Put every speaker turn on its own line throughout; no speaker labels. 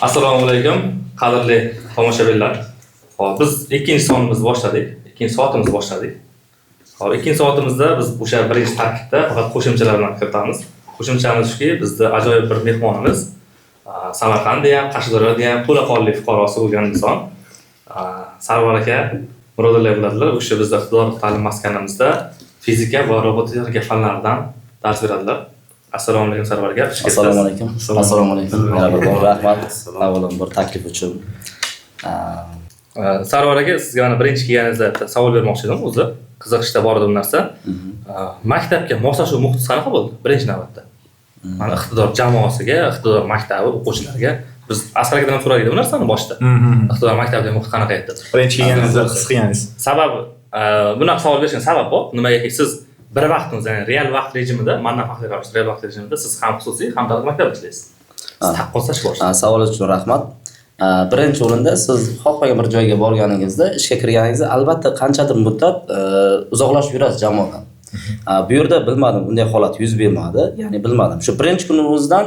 Assalomu alaykum, qadrli tomoshabinlar. Hop, biz ikkinchi sonimizni boshladik. Ikkinchi soatimizni boshladik. Hop, ikkinchi soatimizda biz o'sha birinchi tarkibda faqat qo'shimchalar bilan kiritamiz. Qo'shimchamiz shuki, bizda ajoyib bir mehmonimiz, Samarqandda ham, Qashqadaryoda ham to'laqonli fuqarosi bo'lgan inson. Sarvar aka, birodarlar biladilar, o'sha bizda iqtidor ta'lim maskanimizda fizika va robotika fanlaridan dars beradilar. Assalomu alaykum Sarvar aka.
Assalomu alaykum. Assalomu alaykum. Yana bir bor rahmat. Avvalambor taklif uchun.
Sarvar aka, sizga mana birinchi kelganingizda savol bermoqchi edim o'zi. Qiziqishda bor edi bu narsa. Maktabga moslashuv muhiti qanaqa bo'ldi birinchi navbatda? Mana iqtidor jamoasiga, iqtidor maktabi o'quvchilariga biz Asqar akadan ham so'radik bu narsani boshida. Iqtidor maktabidagi muhit qanaqa edi?
Birinchi kelganingizda his qilganingiz.
Sababi bunaqa savol berishning sababi bor. Nimagaki siz bir vaqtingiz, ya'ni real vaqt rejimida, mandan farqli ravishda real vaqt rejimida siz ham xususiy, ham davlat maktabida ishlaysiz. Siz taqqoslash boshlashdi.
Savol uchun rahmat. Birinchi o'rinda siz xohlagan bir joyga borganingizda, ishga kirganingizda albatta qanchadir muddat uzoqlashib yurasiz jamoadan. Bu yerda bilmadim, bunday holat yuz bermadi. Ya'ni bilmadim. Shu birinchi kunning o'zidan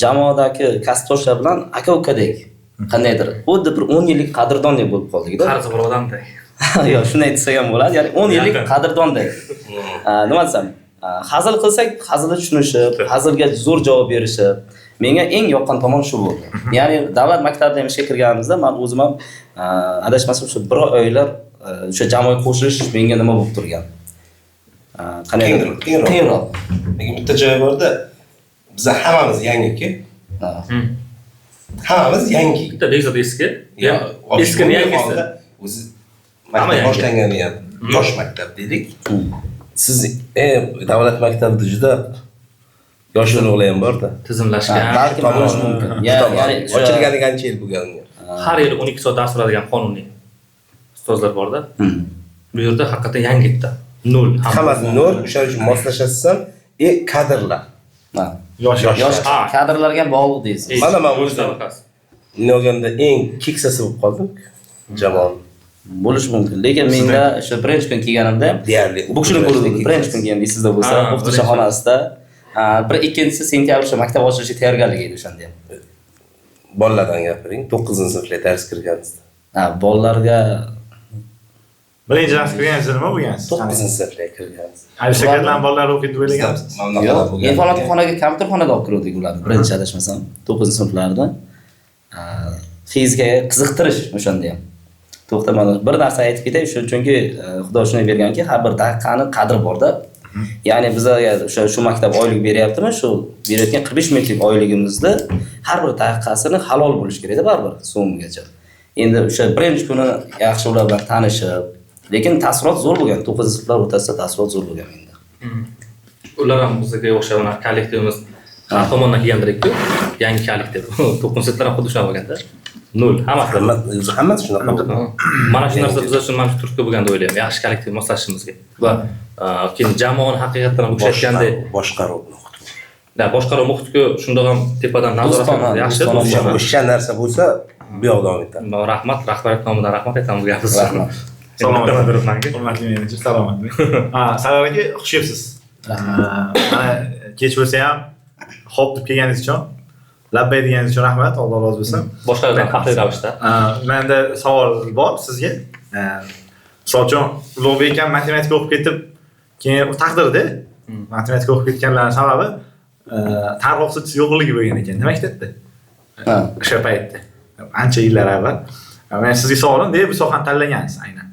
jamoadagi kasbdoshlar bilan aka-ukadek qandaydir, xuddi bir 10 yillik qadrdondek bo'lib qoldik-da.
Qarzi bir odamdek.
Yo'q, shunday desam ham bo'ladi. Ya'ni 10 yillik qadrdondek. Nima desam, hazil qilsak, hazilni tushunishib, hazilga zo'r javob berishib, menga eng yoqqan tomon shu bo'ldi. Ya'ni davlat maktabida ishga kirganimizda men o'zim ham adashmasam shu bir oylar o'sha jamoaga qo'shilish menga nima bo'lib turgan. Qiyinroq.
Lekin bitta joy borda, biz hammamiz yangi-ku. Hammamiz yangi.
Bitta bekzod eski. Eskini yangisi.
O'zi maktab boshlanganda ham yosh maktab dedik. Siz davlat maktabida juda yosh o'g'lar ham bor-da.
Tizimlashgan.
Balki bo'lishi mumkin. Ya'ni
ochilganiga qancha yil bo'lgan?
Har yili 12 soat dars beradigan qonuniy ustozlar bor-da. Bu yerda haqiqatan yangitda. Nol.
Hammasi nol, o'shaning uchun moslashasiz ham, kadrlar.
Yosh kadrlarga bog'liq deysiz.
Mana men o'zim noganda eng keksasi bo'lib qoldim jamoa.
Bo'lishi mumkin. Lekin menda o'sha birinchi kun kelganimda
deyarli
bu kishini ko'rdim. Birinchi kun kelgan esingizda bo'lsa, o'qituvchixonasida bir ikkinchisi sentyabr maktab ochilishga tayyorgarlik edi o'shanda ham.
Bolalardan gapiring, 9-sinfga dars kirganingizda.
Bolalarga
birinchi dars kirganingizda nima bo'lgansiz?
9-sinfga kirgansiz.
Sekretdan bolalar o'qiydi deb o'ylagansiz?
Yo'q, informatikxonaga, kompyuterxonaga olib kirdik ularni. Birinchi adashmasam, 9-sinflarda fizikaga qiziqtirish o'shanda ham. To'xta, mana bir narsa aytib ketay, chunki Xudo shunday berganki, har bir daqiqani qadri bor-da. Ya'ni bizga shu maktab oylik beryaptimi, shu berayotgan 45 minglik oyligimizda har bir daqiqasini halol bo'lishi kerak-da baribir so'mgacha. Endi o'sha birinchi kuni yaxshi ular bilan tanishib, lekin ta'sirot zo'r bo'lgan. 9-sinflar o'rtasida ta'sirot zo'r bo'lgan menda.
Ular ham bizga o'xshagan kollektivimiz har tomondan kelgandirku, yangi kollektiv. 9-sinflar ham xuddi shunaqa bo'lganda. Nol,
hammasi shunaqa.
Mana shu narsa biz uchun mana shu turtki bo'lgan deb o'ylayman. Yaxshi kollektiv moslashishimizga. Va keyin jamoani haqiqatan o'xshatgandek
boshqaruv muhiti.
Boshqaruv muhitiga shundoq ham tepadan nazorat qilib yaxshi.
O'sha narsa bo'lsa, bu yoqda davom etadi.
Rahmat, rahbariyat nomidan rahmat aytamiz gapingiz.
Rahmat. Salomat bo'ling. Hurmatli menejer, salomat bo'ling. Sarvar aka, xush kelibsiz. Mana kech bo'lsa ham xo'p deb kelganingiz uchun, labbay deganingiz uchun rahmat, Alloh rozi bo'lsin.
Boshqalardan haqli ravishda.
Menda savol bor sizga. Misol uchun Ulug'bek ham matematika o'qib ketib, keyin taqdirda matematika o'qib ketganlarning sababi tarix o'qituvchisi yo'qligi bo'lgan ekan. Nima maktabda? O'sha paytda. Ancha yillar avval. Men sizga savolim, bu sohani tanlagansiz aynan.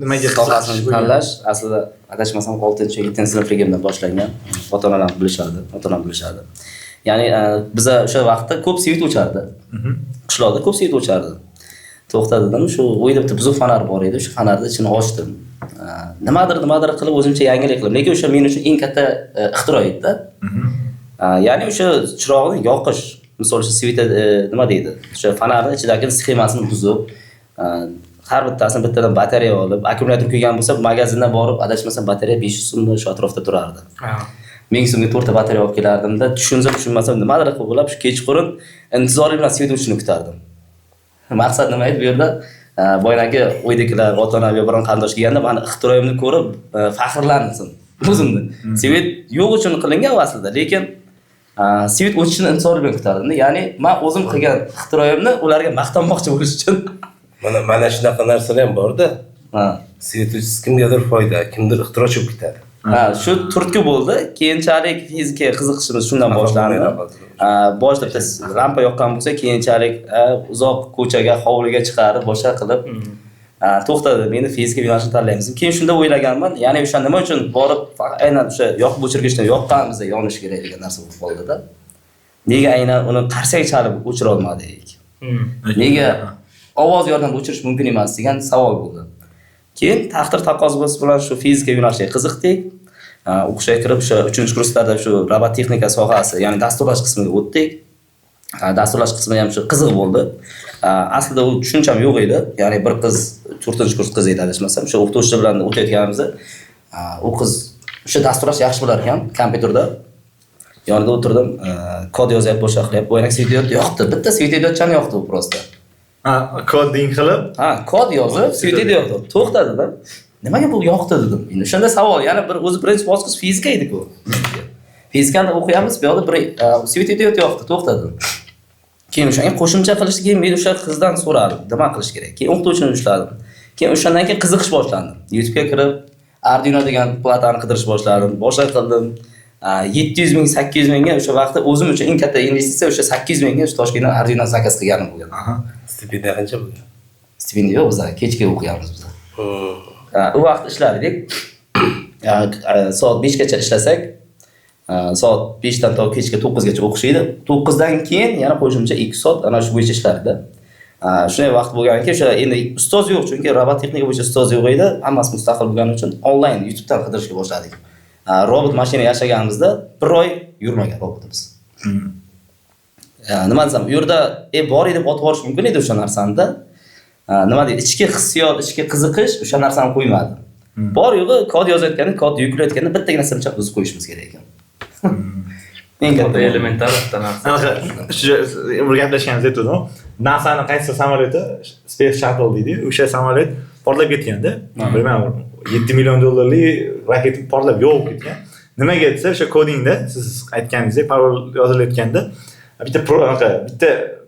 Nimaga sohasini tanlash aslida adashmasam 6-7-sinfligimdan boshlangan. Ota-onalar bilishadi. Ya'ni biza o'sha vaqtda ko'p svit o'chardi. Qishloqda ko'p svit o'chardi. To'xtadim, shu o'yda bitta buzuq fonar bor edi, shu fonarni ichini ochdim. Nimadir qilib o'zimcha yangilik qildim. Lekin o'sha men uchun eng katta ixtiro edi-da. Ya'ni o'sha chiroqni yoqish, misol uchun svitda nima deydi? O'sha fonarni ichidagi sxemasini buzib, har bittasini bittadan batareya olib, akkumulyator kuygan bo'lsa, magazindan borib, adashmasam batareya 500 so'mda shu atrofda turardi. 1000 so'mga 4 ta batareya olib kelardim-da, tushunmasam nimadir qilib bo'lib, shu kechqurun intizorlik bilan svit o'chishini kutardim. Maqsad nima edi bu yerda? Boyagi o'ydagilar, ota-ona va biron qarindosh kelganda meni ixtiroyimni ko'rib faxrlansin o'zimni. Svit yo'q uchun qilingan aslida, lekin Svit o'tishini intizor bilan kutadi. Ya'ni men o'zim qilgan ixtiroyimni ularga maqtanmoqchi bo'lish uchun.
Mana shunaqa narsalar ham bor-da. Svet o'tishsiz kimgadir foyda, kimdir ixtirochi bo'lib ketadi.
Shu turtki bo'ldi. Keyinchalik fizikaga qiziqishimiz shundan boshlandi. Boshida biz lampa yoqqan bo'lsa, keyinchalik uzoq ko'chaga, hovliga chiqarib, boshqa qilib to'xtadi. Meni fizika yo'nalishini tanlaymiz. Keyin shunda o'ylaganman, ya'ni o'sha nima uchun borib aynan o'sha yoqib o'chirgichdan yoqqanimizda yonish kerak degan narsa bo'lib qoldi-da. Nega aynan uni qarsak chalib o'chira olmadik? Nega ovoz yordamida o'chirish mumkin emas degan savol bo'ldi. Keyin taqdir taqozosi bilan shu fizika yo'nalishiga qiziqdik. O'qishga kirib o'sha 3-kurslarda shu robototexnika sohasi, ya'ni dasturlash qismiga o'tdik. Dasturlash qismi ham shu qiziq bo'ldi. Aslida u tushuncham yo'q edi. Ya'ni bir qiz 4-kurs qiz edi adashmasam, o'sha o'qituvchi bilan o'tayotganimizda u qiz o'sha dasturlash yaxshi bilar ekan kompyuterda. Yonida o'tirdim, kod yozyapti, boshqa qilyapti. O'ynak svetiyotni yoqdi. Bitta svetiyotchani yoqdi u prosta.
Koding qilib,
kod yozib, svetiyotni yoqdi. To'xtadi-da. Nimaga bu yoqdi dedim. Endi o'shanda savol, yana bir o'zi birinchi bosqich fizika edi-ku. Fizikani o'qiyapmiz, bu yoqda bir svetiyot yoqdi, to'xtadi. Keyin o'shanga qo'shimcha qilishni keyin men o'sha qizdan so'radim, nima qilish kerak. Keyin o'qituvchini ushladim. Keyin o'shandan keyin qiziqish boshlandi. YouTube'ga kirib Arduino degan platani qidirish boshladim. Boshqa qildim. 700 ming, 800 mingga o'sha vaqtda o'zim uchun eng katta investitsiya o'sha 800 mingga o'sha Toshkentdan Arduino zakaz qilganim bo'lgan.
Stipendiya qancha bo'lgan?
Stipendiya yo'q, biz kechga o'qiyapmiz biz. U vaqt ishlardik. Soat 5 gacha ishlasak, soat 5 dan to kechga 9 gacha o'qish edi. 9 dan keyin yana qo'shimcha 2 soat ana shu bo'yicha ishlardi. Shunday vaqt bo'lganki, o'sha endi ustoz yo'q, chunki robototexnika bo'yicha ustoz yo'q edi. Hammasi mustaqil bo'lgani uchun onlayn YouTube'dan qidirishga boshladik. Robot mashina yashaganimizda 1 oy yurmagan robotimiz. Nima desam, u yerda bor edi deb otib olish mumkin edi o'sha narsani-da. Nima deydi, ichki hissiyot, ichki qiziqish o'sha narsani qo'ymadi. Bor yo'g'i kod yozayotganda, kod yuklayotganda bittagina narsani chap o'zi qo'yishimiz kerak ekan. Eng katta
elementar bitta narsa.
Bir gaplashganimiz aytdim. NASAning qaysi samolyoti, Space Shuttle deydi, o'sha samolyot portlab ketganda, bilmayman, 7 million dollarlik raket portlab yo'q ketgan. Nimaga desa, o'sha kodingda siz aytganingizdek parol yozilayotganda bitta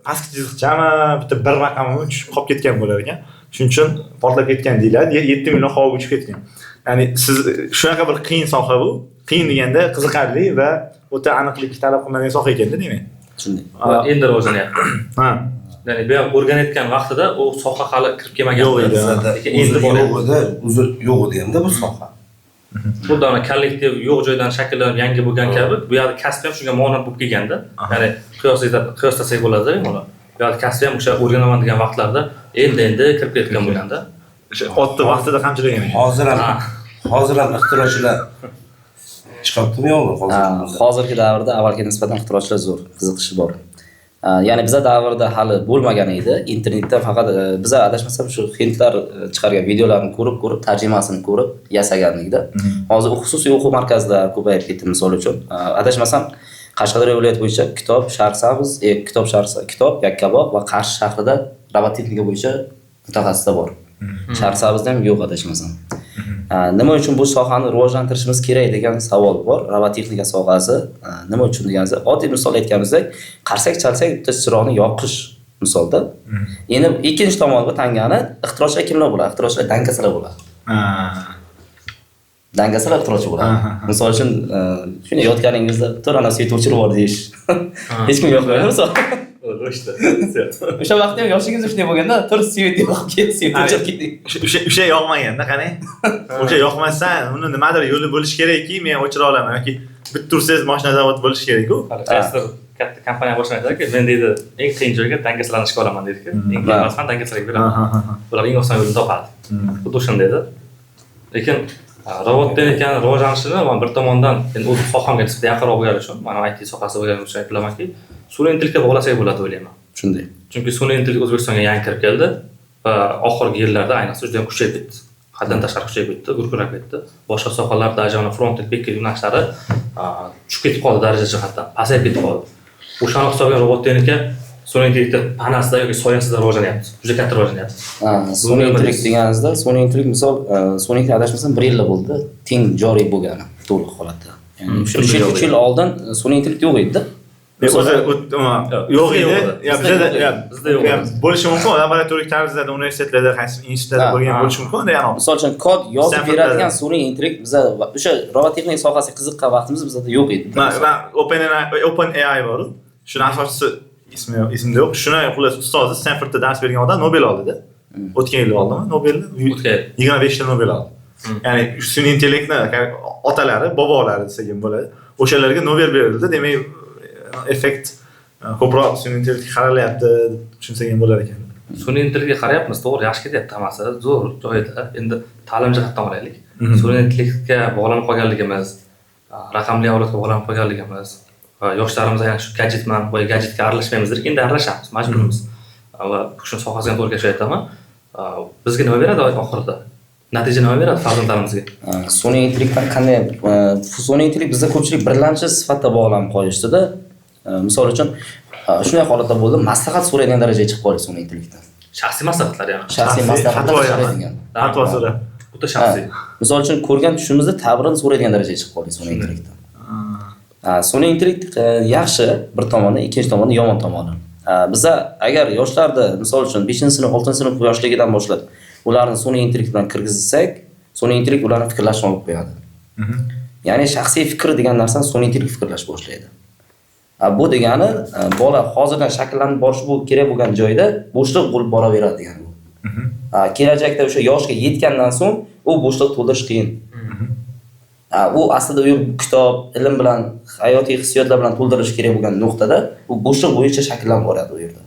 pastki chiziqchami, bitta bir raqami tushib qolib ketgan bo'lar ekan. Shuning uchun portlab ketgan deyiladi. 7 million havoga uchib ketgan. Ya'ni siz shunaqa bir qiyin soha bu. Qiyin deganda qiziqarli va o'ta aniqlik talab qilmagan soha ekanda, demak.
Shunday.
Endi rivojlanyapti. Ya'ni bu ham o'rganayotgan vaqtida u soha hali kirib kelmagan
yo'q edi.
Endi
yo'q edi hamda bu soha.
Burada kollektiv yo'q joydan shakllanib yangi bo'lgan kabi, bu yerda kasb ham shunga monand bo'lib kelganda, ya'ni qiyoslasak bo'ladi, mana. Bu yerda kasb ham o'sha o'rganaman degan vaqtlarda endi kirib ketgan bo'lganda,
o'sha otni vaqtida qanchalagan.
Hozir ham ixtirochilar chiqyaptimi yo'qmi hozir?
Hozirgi davrda avvalgiga nisbatan ixtirochilar zo'r, qiziqishi bor. Ya'ni bizlar davrida hali bo'lmagan edi. Internetda faqat bizlar adashmasam shu hindlar chiqargan videolarni ko'rib, tarjimasini ko'rib yasaganlikda. Hozir xususiy o'quv markazlari ko'payib ketdi, misol uchun. Adashmasam Qashqadaryo viloyati bo'yicha Kitob, Sharqsabz, Kitob, Yakkabog' va Qarshi shahrida robototexnika bo'yicha mutaxassislar bor. Sharqsabzda ham yo'q adashmasam. Nima uchun bu sohani rivojlantirishimiz kerak degan savol bor. Robototexnika sohasi nima uchun deganingizda, oddiy misol aytganimizda, qarsak chalsak bitta chiroqni yoqish misolda. Endi ikkinchi tomoni tangani ixtirochilar kimlar bo'ladi? Ixtirochilar dangasalar bo'ladi. Dangasalar ixtirochi bo'ladi. Misol uchun shuni yotganingizda to'rana svet o'chirib bor deyish. Hech kim yo'qmaydi misol. O'sha vaqtda ham yoshingiz shunday bo'lganda, tur svet yoqib ketib, o'chirib keting.
O'sha yoqmaganda qani? O'sha yoqmasdan uni nimadir yo'li bo'lishi kerakki, men o'chira olaman yoki bitta tursangiz mashina zavodi bo'lishi kerak-ku.
Qaysidir katta kompaniya boshlanadiki, men deydi, eng qiyin joyga dangasalarni ishga olaman deydi-ku. Eng qiyin emasman, dangasalarga beraman. Ular eng oson yo'lni topadi. Xuddi o'shunday edi. Lekin robototexnika rivojlanishini bir tomondan endi o'z sohamga nisbatan yaqinroq bo'lgani uchun, mana IT sohasi bo'lgani uchun aytamanki, sun'iy intellektga bog'lasak bo'ladi o'ylayman.
Shunday.
Chunki sun'iy intellekt O'zbekistonga yangi kirib keldi va oxirgi yillarda ayniqsa juda ham kuchayib ketdi. Haddan tashqari kuchayib ketdi, gurkirab ketdi. Boshqa sohalarda ajana front-end back-end yo'nalishlari tushib ketib qoldi daraja jihatdan, pasayib ketib qoldi. O'shani hisobiga robototexnika sun'iy intellekt panasida yoki soyasida rivojlanyapti. Juda katta rivojlanyapti.
Sun'iy intellekt deganingizda, sun'iy intellekt misol, sun'iy intellekt adashmasam 1 yil bo'ldi, teng joriy bo'lgani to'liq holatda. Ya'ni 3 yil oldin sun'iy intellekt yo'q edi.
yo'q edi.
Bizda yo'q.
Bo'lishi mumkin, laboratoriya tarzda universitetlarda, qaysi institutlarda bo'lgan bo'lishi mumkin.
Misol uchun kod yozib beradigan sun'iy intellekt biza o'sha robototexnika sohasiga qiziqqan vaqtimiz bizda yo'q edi.
Men OpenAI bor. Shuni asoschisi ismida yo'q. Shuni xullas ustozi Stanfordda dars bergan odam Nobel oldi-da. O'tgan yil oldimi Nobelni? 25 ta Nobel oldi. Ya'ni sun'iy intellektni otalari, bobolari desak ham bo'ladi. O'shalarga Nobel berildi. Demak, effekt ko'proq sun'iy intellektga qaralyapti deb tushunsak ham bo'lar ekan.
Sun'iy intellektga qarayapmiz, to'g'ri, yaxshi ketyapti hammasi, zo'r joyida. Endi ta'lim jihatdan olaylik. Sun'iy intellektga bog'lanib qolganligimiz, raqamli avlodga bog'lanib qolganligimiz va yoshlarimiz yana shu gadjetman, bu gadjetga aralashmaymizdir, endi aralashamiz, majburmiz. Va shu sohasiga to'g'ri kelishib aytaman. Bizga nima beradi oxirida? Natija nima beradi farzandlarimizga?
Sun'iy intellektdan qanday sun'iy intellekt bizda ko'pchilik birlamchi sifatda bog'lanib qo'yishdi-da. Misol uchun shunday holatlar bo'ldi, maslahat so'raydigan darajaga chiqib qoldi sun'iy intellektdan.
Shaxsiy maslahatlar ya'ni.
Shaxsiy maslahatlar so'raydigan.
Fatvo so'ra.
Bu da shaxsiy.
Misol uchun ko'rgan tushimizda ta'birini so'raydigan darajaga chiqib qoldi sun'iy intellektdan. Sun'iy intellekt yaxshi bir tomoni, ikkinchi tomoni yomon tomoni. Biza agar yoshlarni misol uchun 5-sinf, 6-sinf yoshligidan boshlab ularni sun'iy intellekt bilan kirgizsak, sun'iy intellekt ularni fikrlashni olib qo'yadi. Ya'ni shaxsiy fikr degan narsani sun'iy intellekt fikrlash boshlaydi. Bu degani bola hozirdan shakllanib borishi kerak bo'lgan joyda bo'shliq bo'lib boraveradi degani bu. Kelajakda o'sha yoshga yetgandan so'ng u bo'shliq to'ldirish qiyin. U aslida u kitob, ilm bilan, hayotiy hissiyotlar bilan to'ldirish kerak bo'lgan nuqtada u bo'shliq bo'yicha shakllanib boradi u yerda.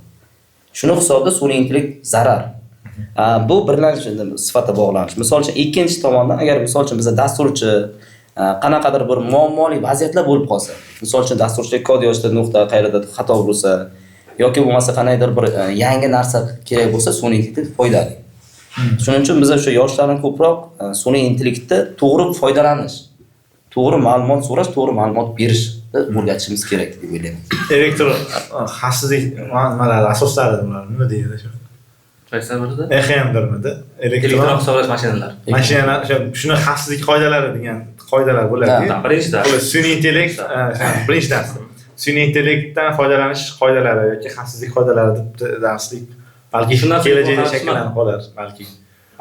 Shuni hisobda sun'iy intellekt zarar. Bu birinchi sifatda bog'lanish. Misol uchun ikkinchi tomondan agar misol uchun bizda dasturchi qanaqadir bir muammoli vaziyatlar bo'lib qolsa, misol uchun dasturchilik kod yozishda nuqta qayerda xato bo'lsa yoki bo'lmasa qanaydir bir yangi narsa kerak bo'lsa, sun'iy intellekt foydali. Shuning uchun biz o'sha yoshlarni ko'proq sun'iy intellektni to'g'ri foydalanish, to'g'ri ma'lumot so'rash, to'g'ri ma'lumot berishni o'rgatishimiz kerak deb o'ylayman.
Elektron xavfsizlik nimalari asoslari nima deydi shu?
Qaysidirida?
EHMdirmidi?
Elektron hisoblash mashinalari.
Mashinalar shuni xavfsizlik qoidalari degan qoidalar bo'ladi.
Birinchidan
sun'iy intellekt birinchi dars. Sun'iy intellektdan foydalanish qoidalari yoki xavfsizlik qoidalari deb darslik balki shundan kelajakda shakllanib qolar balki.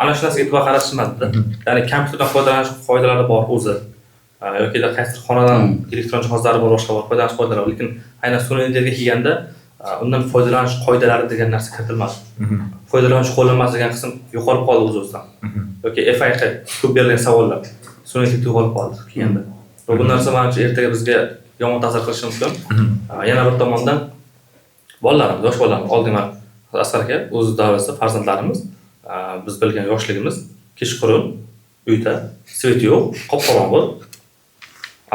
Ana shu narsaga e'tibor qaratishmadi-da. Ya'ni kompyuterdan foydalanish qoidalari bor o'zi. Yoki qaysidir xonadan elektron jihozlari bor, boshqa bor foydalanish qoidalari, lekin aynan sun'iy intellektga kelganda undan foydalanish qoidalari degan narsa kiritilmadi. Foydalanish qo'llanmasi degan qism yo'qolib qoldi o'z-o'zidan. Yoki FI'ga ko'p berilgan savollar sun'iy intellekt yo'qolib qoldi kelganda. Va bu narsa menimcha ertaga bizga yomon ta'sir qilishi mumkin. Yana bir tomondan bolalarimiz, yosh bolalarimiz, oldingi Asqar aka o'z davrasida farzandlarimiz biz bilgan yoshligimiz kechqurun uyda svet yo'q, qop-qorong'i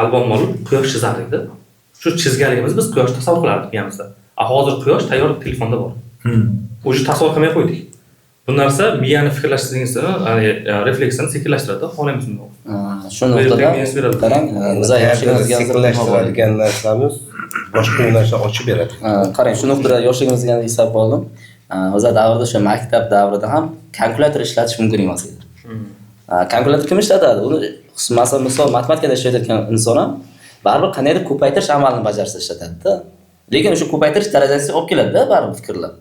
albom olib quyosh chizar edi. Shu chizganligimiz biz quyoshni tasavvur qilardik miyamizda. Hozir quyosh tayyor telefonda bor. O'sha tasavvur qilmay qo'ydik. Bu narsa miyani fikrlashtirishni, ya'ni refleksini sekinlashtiradi, xohlamaymiz buni.
Shu nuqtada qarang, biz yoshligimizga
sekinlashtiradigan narsamiz boshqa yo'nalishni ochib beradi.
Qarang, shu nuqtada yoshligimizga hisob oldim. O'z davrida o'sha maktab davrida ham kalkulyator ishlatish mumkin emas edi. Kalkulyator kim ishlatadi? Uni masalan, misol matematikada ishlayotgan inson ham baribir qanaydir ko'paytirish amalini bajarsa ishlatadi-da. Lekin o'sha ko'paytirish darajasiga olib keladi-da baribir fikrlar.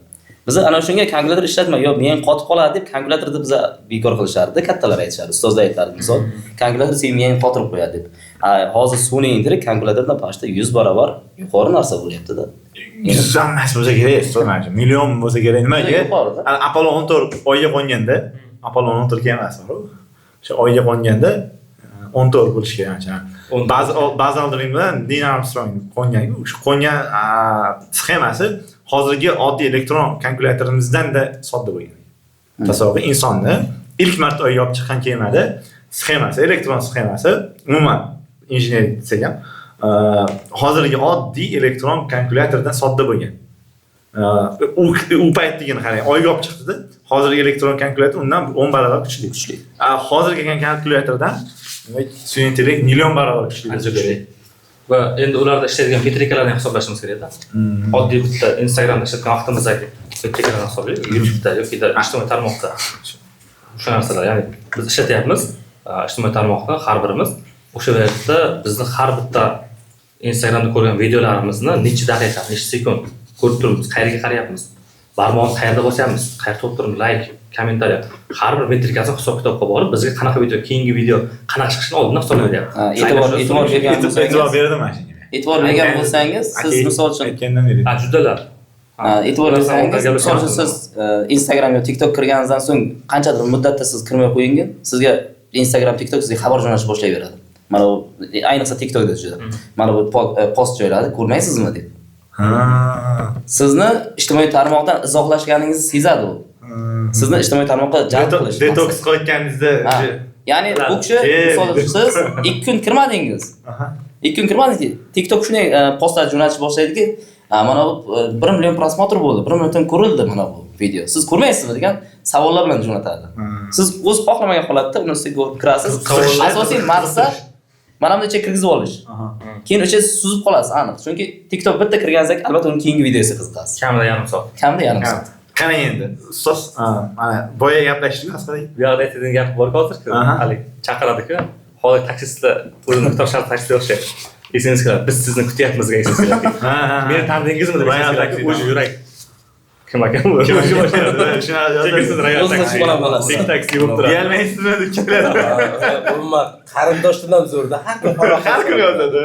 Biz ana shunga kalkulyator ishlatma, yo men qotib qoladi deb kalkulyatorni biz bekor qilishardi, kattalar aytishardi, ustozlar aytardi, misol kalkulyator sen meni qotirib qo'yadi deb. Hozir sun'iy intellekt kalkulyatordan pashta 100 barobar yuqori narsa bo'lyapti-da.
100 emas bo'lsa kerak, so'rayman. Million bo'lsa kerak. Nimaga? Apollo 14 oyga qo'nganda, Apollo 14 ga emas, o'sha oyga qo'nganda 14 bo'lishi kerak ancha. Ba'zi Aldrin bilan Neil Armstrong qo'ngan, o'sha qo'ngan sxemasi hozirgi oddiy elektron kalkulyatorimizdan-da sodda bo'lgan. Tasavvur insonni ilk marta oyga olib chiqqan kemada sxemasi, elektron sxemasi umuman injenerlik desak ham hozirgi oddiy elektron kalkulyatordan sodda bo'lgan. U paytligini qarang, oyga olib chiqdi-da. Hozirgi elektron kalkulyator undan 10 barobar kuchli. Hozirgi kalkulyatordan sun'iy intellekt million barobar kuchli.
Va endi ularda ishlaydigan metrikalarni hisoblashimiz kerak-da. Oddiy bitta Instagramda ishlatgan vaqtimizdagi metrikalarni hisoblaylik, YouTube'da yoki ijtimoiy tarmoqda. O'sha narsalar, ya'ni biz ishlatyapmiz ijtimoiy tarmoqda har birimiz o'sha vaqtda bizni har bitta Instagramda ko'rgan videolarimizni necha daqiqa, necha sekund ko'rib turibmiz, qayerga qarayapmiz, barmog'imiz qayerda bosyapmiz, qayerda o'tirib like, kommentariya, har bir metrikasi hisob-kitobga borib, bizga qanaqa video, keyingi video qanaqa chiqishini oldindan hisoblayapti.
E'tibor bergan bo'lsangiz,
E'tibor berdim mana shunga.
e'tibor bergan bo'lsangiz, siz misol uchun
aytgandan beri.
Judalar.
e'tibor bersangiz, misol uchun siz Instagram yo TikTok kirganingizdan so'ng qanchadir muddatda siz kirmay qo'yingin, sizga Instagram, TikTok sizga xabar jo'natishni boshlayveradi. Mana bu ayniqsa TikTokda juda. Mana bu post joyladi, ko'rmaysizmi deb. Sizni ijtimoiy tarmoqdan izohlashganingizni sezadi u. Sizni ijtimoiy tarmoqqa jalb qilish.
Detoks qilayotganingizda
ya'ni bu kishi misol uchun siz 2 kun kirmadingiz. 2 kun kirmadingiz. TikTok shunday postlar jo'natish boshlaydiki, mana bu 1 million prosmotr bo'ldi, 1 million ko'rildi mana bu video. Siz ko'rmaysizmi degan savollar bilan jo'natadi. Siz o'z xohlamagan holatda uni ustiga kirasiz. Asosiy maqsad mana bunday kirgizib olish. Keyin o'sha suzib qolasiz, aniq. Chunki TikTok bitta kirgansak, albatta uning keyingi videosi qiziqasiz.
Kamida yarim soat.
Kamida yarim soat.
Qarang endi. Ustoz, mana boya gaplashdik asqaray.
Bu yoqda aytadigan gap bor hozir-ku. Hali chaqiradi-ku. Hozir taksistlar o'zini kutib taksida o'xshaydi. Esingiz keladi. Biz sizni kutyapmiz degan esingiz keladi. Meni tanidingizmi deb aytadi. O'zi yurak. Kim ekan bu? Kim ekan? Shuni yozasiz. Tek taksi bo'lib turadi.
Gelmaysizmi deb keladi.
Umuman qarindoshdan ham zo'rda. Har kun
yozadi.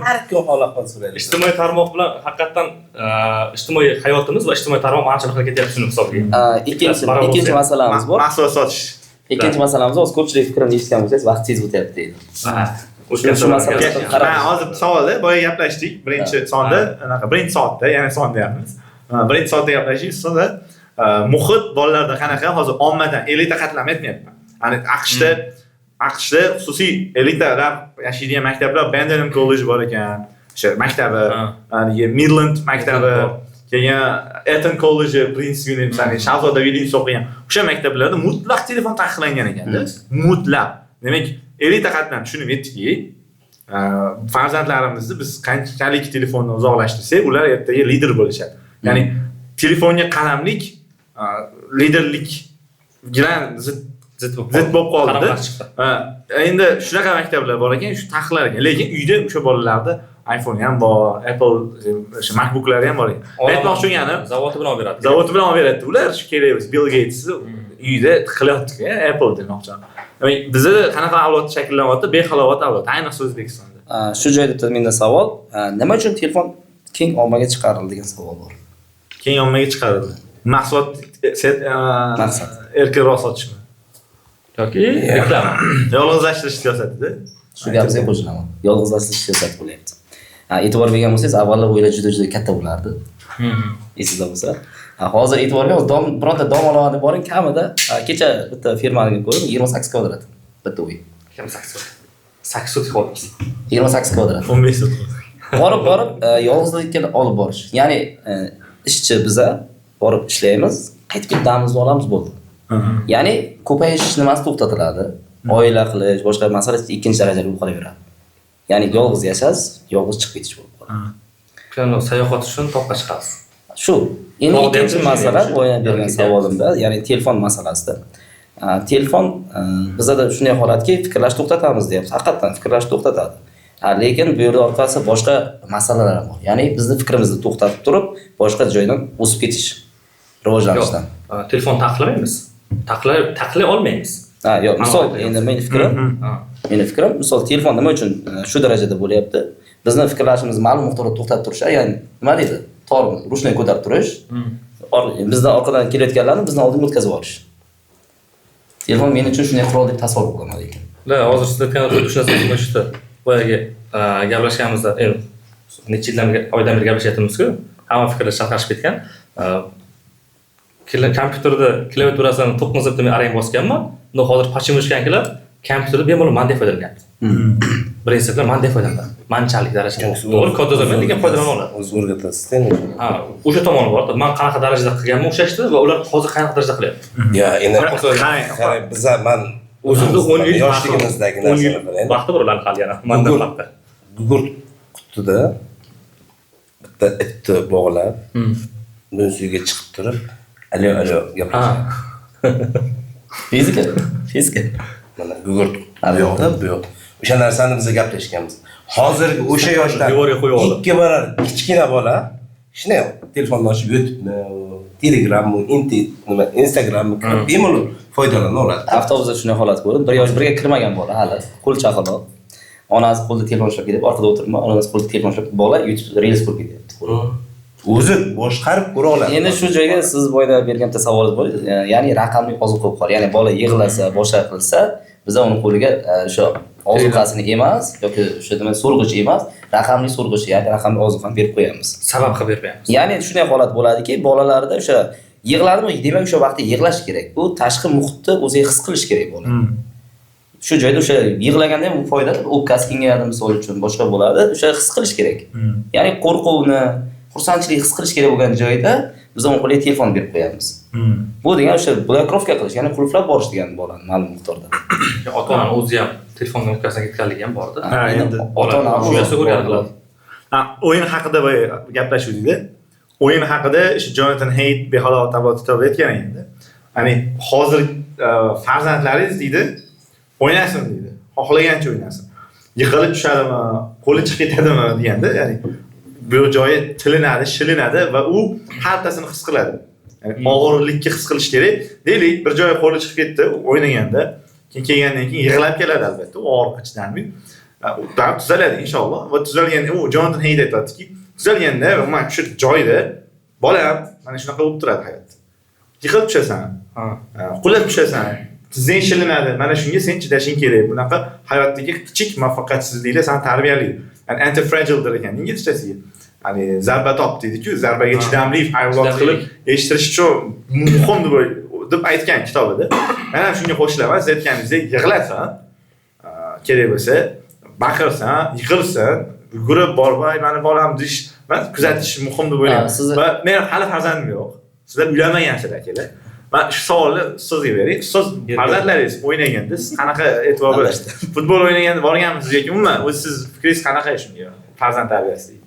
Har kun holatdan so'raydi.
Ijtimoiy tarmoq bilan haqiqatan ijtimoiy hayotimiz va ijtimoiy tarmoq qancha qilib ketyapti shuni hisobga.
Ikkinchi masalamiz bor.
Mahsulot sotish.
Ikkinchi masalamiz o'z ko'pchilik fikrini eshitgan bo'lsangiz, vaqt tez o'tyapti deydi. O'sha masalaga
qarab, hozir savolda boya gaplashdik. Birinchi sonda, anaqa birinchi soatda, ya'ni son deyapmiz. Birinchi soatda gaplashdik, sonda muhit bolalarda qanaqa hozir ommadan elita qatlam aytmayapman. Ya'ni AQShda xususiy elitalar yashaydigan maktablar, Bendenim kollej bor ekan. O'sha maktabi, ya'ni Midland maktabi, keyin Eton kolleji, Prince University, Shahzoda Williams o'qigan. O'sha maktablarda mutlaq telefon taqiqlangan ekanda. Mutlaq. Demak, elita qatlam tushunib yetdiki, farzandlarimizni biz qanchalik telefondan uzoqlashtirsak, ular ertaga lider bo'lishadi. Ya'ni telefonga qaramlik liderlik bilan zid bo'lib qoldi. Endi shunaqa maktablar bor ekan, shu taqiqlar ekan. Lekin uyda o'sha bolalarda iPhone ham bor, Apple o'sha MacBooklari ham bor ekan. Aytmoqchi bo'lganim,
zavodi bilan olib beradi.
Zavodi bilan olib beradi. Ular shu kerak, Bill Gates uyda qilyapti-ku, Apple demoqchiman. Demak, bizda qanaqa avlod shakllanyapti? Behalovat avlod, ayniqsa O'zbekistonda.
Shu joyda bitta menda savol, nima uchun telefon keng ommaga chiqarildi degan savol bor.
Keng ommaga chiqarildi. Mahsulot
maqsad
erkinroq sotishmi?
Yoki reklama.
Yolg'izlashtirish siyosatida.
Shu gapga qo'shilaman. Yolg'izlashtirish siyosati bo'lyapti. E'tibor bergan bo'lsangiz, avvallar o'ylar juda katta bo'lardi. Esingizda bo'lsa. Hozir e'tibor bering, bironta dom oladi boring, kamida kecha bitta firmani ko'rdim, 28 kvadrat bitta uy.
800 kvadrat.
28 kvadrat.
15 so'm.
Borib yolg'izlikka olib borish. Ya'ni ishchi biza borib ishlaymiz, qaytib ketamizni olamiz bo'ldi. Ya'ni ko'payish nimasi to'xtatiladi? Oila qilish, boshqa masala ikkinchi darajali bo'lib qolaveradi. Ya'ni yolg'iz yashash, yolg'iz chiqib ketish bo'lib qoladi.
Keyin sayohat uchun toqqa chiqasiz.
Shu. Endi ikkinchi masala bo'yab bergan savolimda, ya'ni telefon masalasida. Telefon bizda shunday holatki, fikrlash to'xtatamiz deyapmiz. Haqiqatan fikrlash to'xtatadi. Lekin bu yerda orqasi boshqa masalalar bor. Ya'ni bizni fikrimizni to'xtatib turib, boshqa joydan o'sib ketish, rivojlanishdan.
Telefon taqiqlamaymiz. Taqiqlay olmaymiz.
Yo'q, misol endi meni fikrim, misol telefon nima uchun shu darajada bo'lyapti? Bizni fikrlashimiz ma'lum miqdorda to'xtatib turish, ya'ni nima deydi? Tor rushni ko'tarib turish, bizdan orqadan kelayotganlarni bizni oldinga o'tkazib olish. Telefon men uchun shunday qurol deb tasavvur qilaman lekin.
Hozir siz aytgan tushunasiz shu boyagi gaplashganimizda, necha oydan beri gaplashyapmiz-ku, hamma fikrlar shaklashib ketgan. Kompyuterda klaviaturasini to'qqiz deb men arang bosganman. Hozir pachimishganlar kompyuterda bemalol man deb foydalanyapti. Prinsiplar man deb foydalanadi. Manchalik darajada. To'g'ri, kodlamayman, lekin foydalana oladi.
O'zi o'rgatasizda.
O'sha tomoni bor. Men qanaqa darajada qilganman o'xshashdi va ular hozir qanaqa darajada qilyapti.
Ya, endi qarang, biz men o'zimni 10 yoshligimizdagi narsani bilan.
Vaqti bor ularni hali yana. Manda vaqti.
Gugurt qutida bitta itni bog'lab, musiga chiqib turib, alo gapiradi.
Fizika.
Mana gugurt bu yoqda, bu yoq. O'sha narsani biz gaplashganmiz. Hozirgi o'sha yoshdan
devorga qo'yib oldi.
2 barar kichkina bola shunday telefonni ochib YouTube'ni, Telegramni, Instagramni kirib bemalol foydalana oladi.
Avtobusda shunday holat ko'rdim. 1 yosh birga kirmagan bola hali, qo'l chaqaloq. Onasi qo'lida telefon ushlab ketib, orqada o'tiribman, onasi qo'lida telefon ushlab bola YouTube reels ko'rib ketyapti.
O'zi boshqarib ko'ra oladi.
Endi shu joyga siz boyda bergan savolingiz bor, ya'ni raqamli ozuqa qo'yib qol. Ya'ni bola yig'lasa, boshqa qilsa, biz uni qo'liga o'sha ozuqasini emas yoki o'sha demak so'rg'ich emas, raqamli so'rg'ich, ya'ni raqamli ozuqani berib qo'yamiz.
Sabab qilib berib qo'yamiz.
Ya'ni shunday holat bo'ladiki, bolalarda o'sha yig'ladimi, demak o'sha vaqtda yig'lash kerak. U tashqi muhitni o'ziga his qilish kerak bola. Shu joyda o'sha yig'laganda ham u foydali, o'pkasi kengayadi misol uchun, boshqa bo'ladi. O'sha his qilish kerak. Ya'ni qo'rquvni, xursandchilik his qilish kerak bo'lgan joyda biz uni qo'liga telefon berib qo'yamiz. Bu degan o'sha blokrovka qilish, ya'ni qulflab borish degani bolani ma'lum miqdorda.
Ota-ona o'zi ham telefonga o'tkazgan ketganligi ham bor-da.
Ha, endi
ota-ona
shu narsa ko'rganlar.
o'yin haqida gaplashuvdik-da. O'yin haqida shu Jonathan Haidt behalol kitobida aytgan endi. Ya'ni hozir farzandlaringiz deydi, o'ynasin deydi. Xohlagancha o'ynasin. Yiqilib tushadimi, qo'li chiqib ketadimi deganda, ya'ni bu joyi tilinadi, shilinadi va u xaltasini his qiladi. Ya'ni og'irlikni his qilish kerak. Deylik, bir joyi qo'li chiqib ketdi, o'ynaganda, keyin kelgandan keyin yig'lab keladi albatta, u og'riq ichdanmi. U tuzaladi inshaalloh. Va tuzalganda u Jonathan Haidt aytadiki, tuzalganda mana shu joyda bolam mana shunaqa bo'lib turadi hayotda. Yiqilib tushasan, qulab tushasan, tizing shilinadi. Mana shunga sen chidashing kerak. Bunaqa hayotdagi kichik muvaffaqiyatsizliklar seni tarbiyalaydi. Yani anti-fragile ekan inglizchasiga. Ya'ni zarba top deydi-ku, zarbaga chidamli avlod qilib yetishtirish uchun muhim deb aytgan kitobida. Men ham shunga qo'shilaman. Siz aytganingizdek yig'lasan, kerak bo'lsa, baqirsan, yiqilsan, yugurib bormay, meni bolam dish, men kuzatish muhim deb o'ylayman. Va men hali farzandim yo'q. Sizlar uylanmagansizlar akalar. Men shu savolni sizga beray. Siz farzandlaringiz o'ynaganda siz qanaqa e'tibor berasiz? Futbol o'ynaganda borganmisiz yoki umuman o'z siz fikringiz qanaqa shunga farzand tarbiyasiga?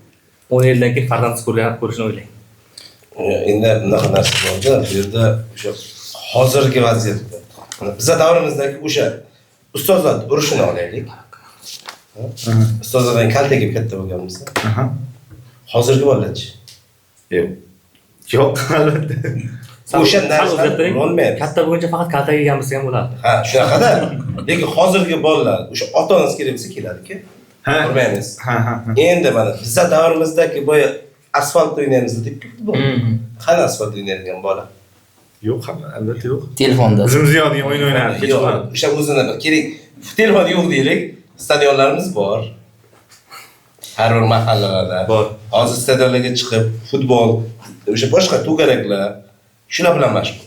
10 yildan keyin farzandsiz ko'rishni o'ylang.
Endi bunaqa narsa borda, bu yerda o'sha hozirgi vaziyatda. Bizlar davrimizdagi o'sha ustozlar urushini olaylik. Ustozlardan kalta kelib katta bo'lganmiz. Hozirgi bolachi? Yo'q, albatta. O'sha narsa bo'lmaydi.
Katta bo'lguncha faqat kalta yeganmiz ham bo'ladi.
Ha, shunaqada. Lekin hozirgi bolalar o'sha ota-onasi kerak bo'lsa keladi-ku. Ko'rmaymiz. Endi mana bizlar davrimizdagi boya asfalt o'ynaymiz deb bu. Qani asfalt o'ynaydigan bola?
Yo'q, albatta yo'q.
Telefonda.
Bizim ziyodiy o'yin o'ynardik.
Yo'q, o'sha o'zini kerak. Telefon yo'q deylik. Stadionlarimiz bor. Har bir mahallalarda
bor.
Hozir stadionlarga chiqib futbol, o'sha boshqa to'garaklar shular bilan mashg'ul.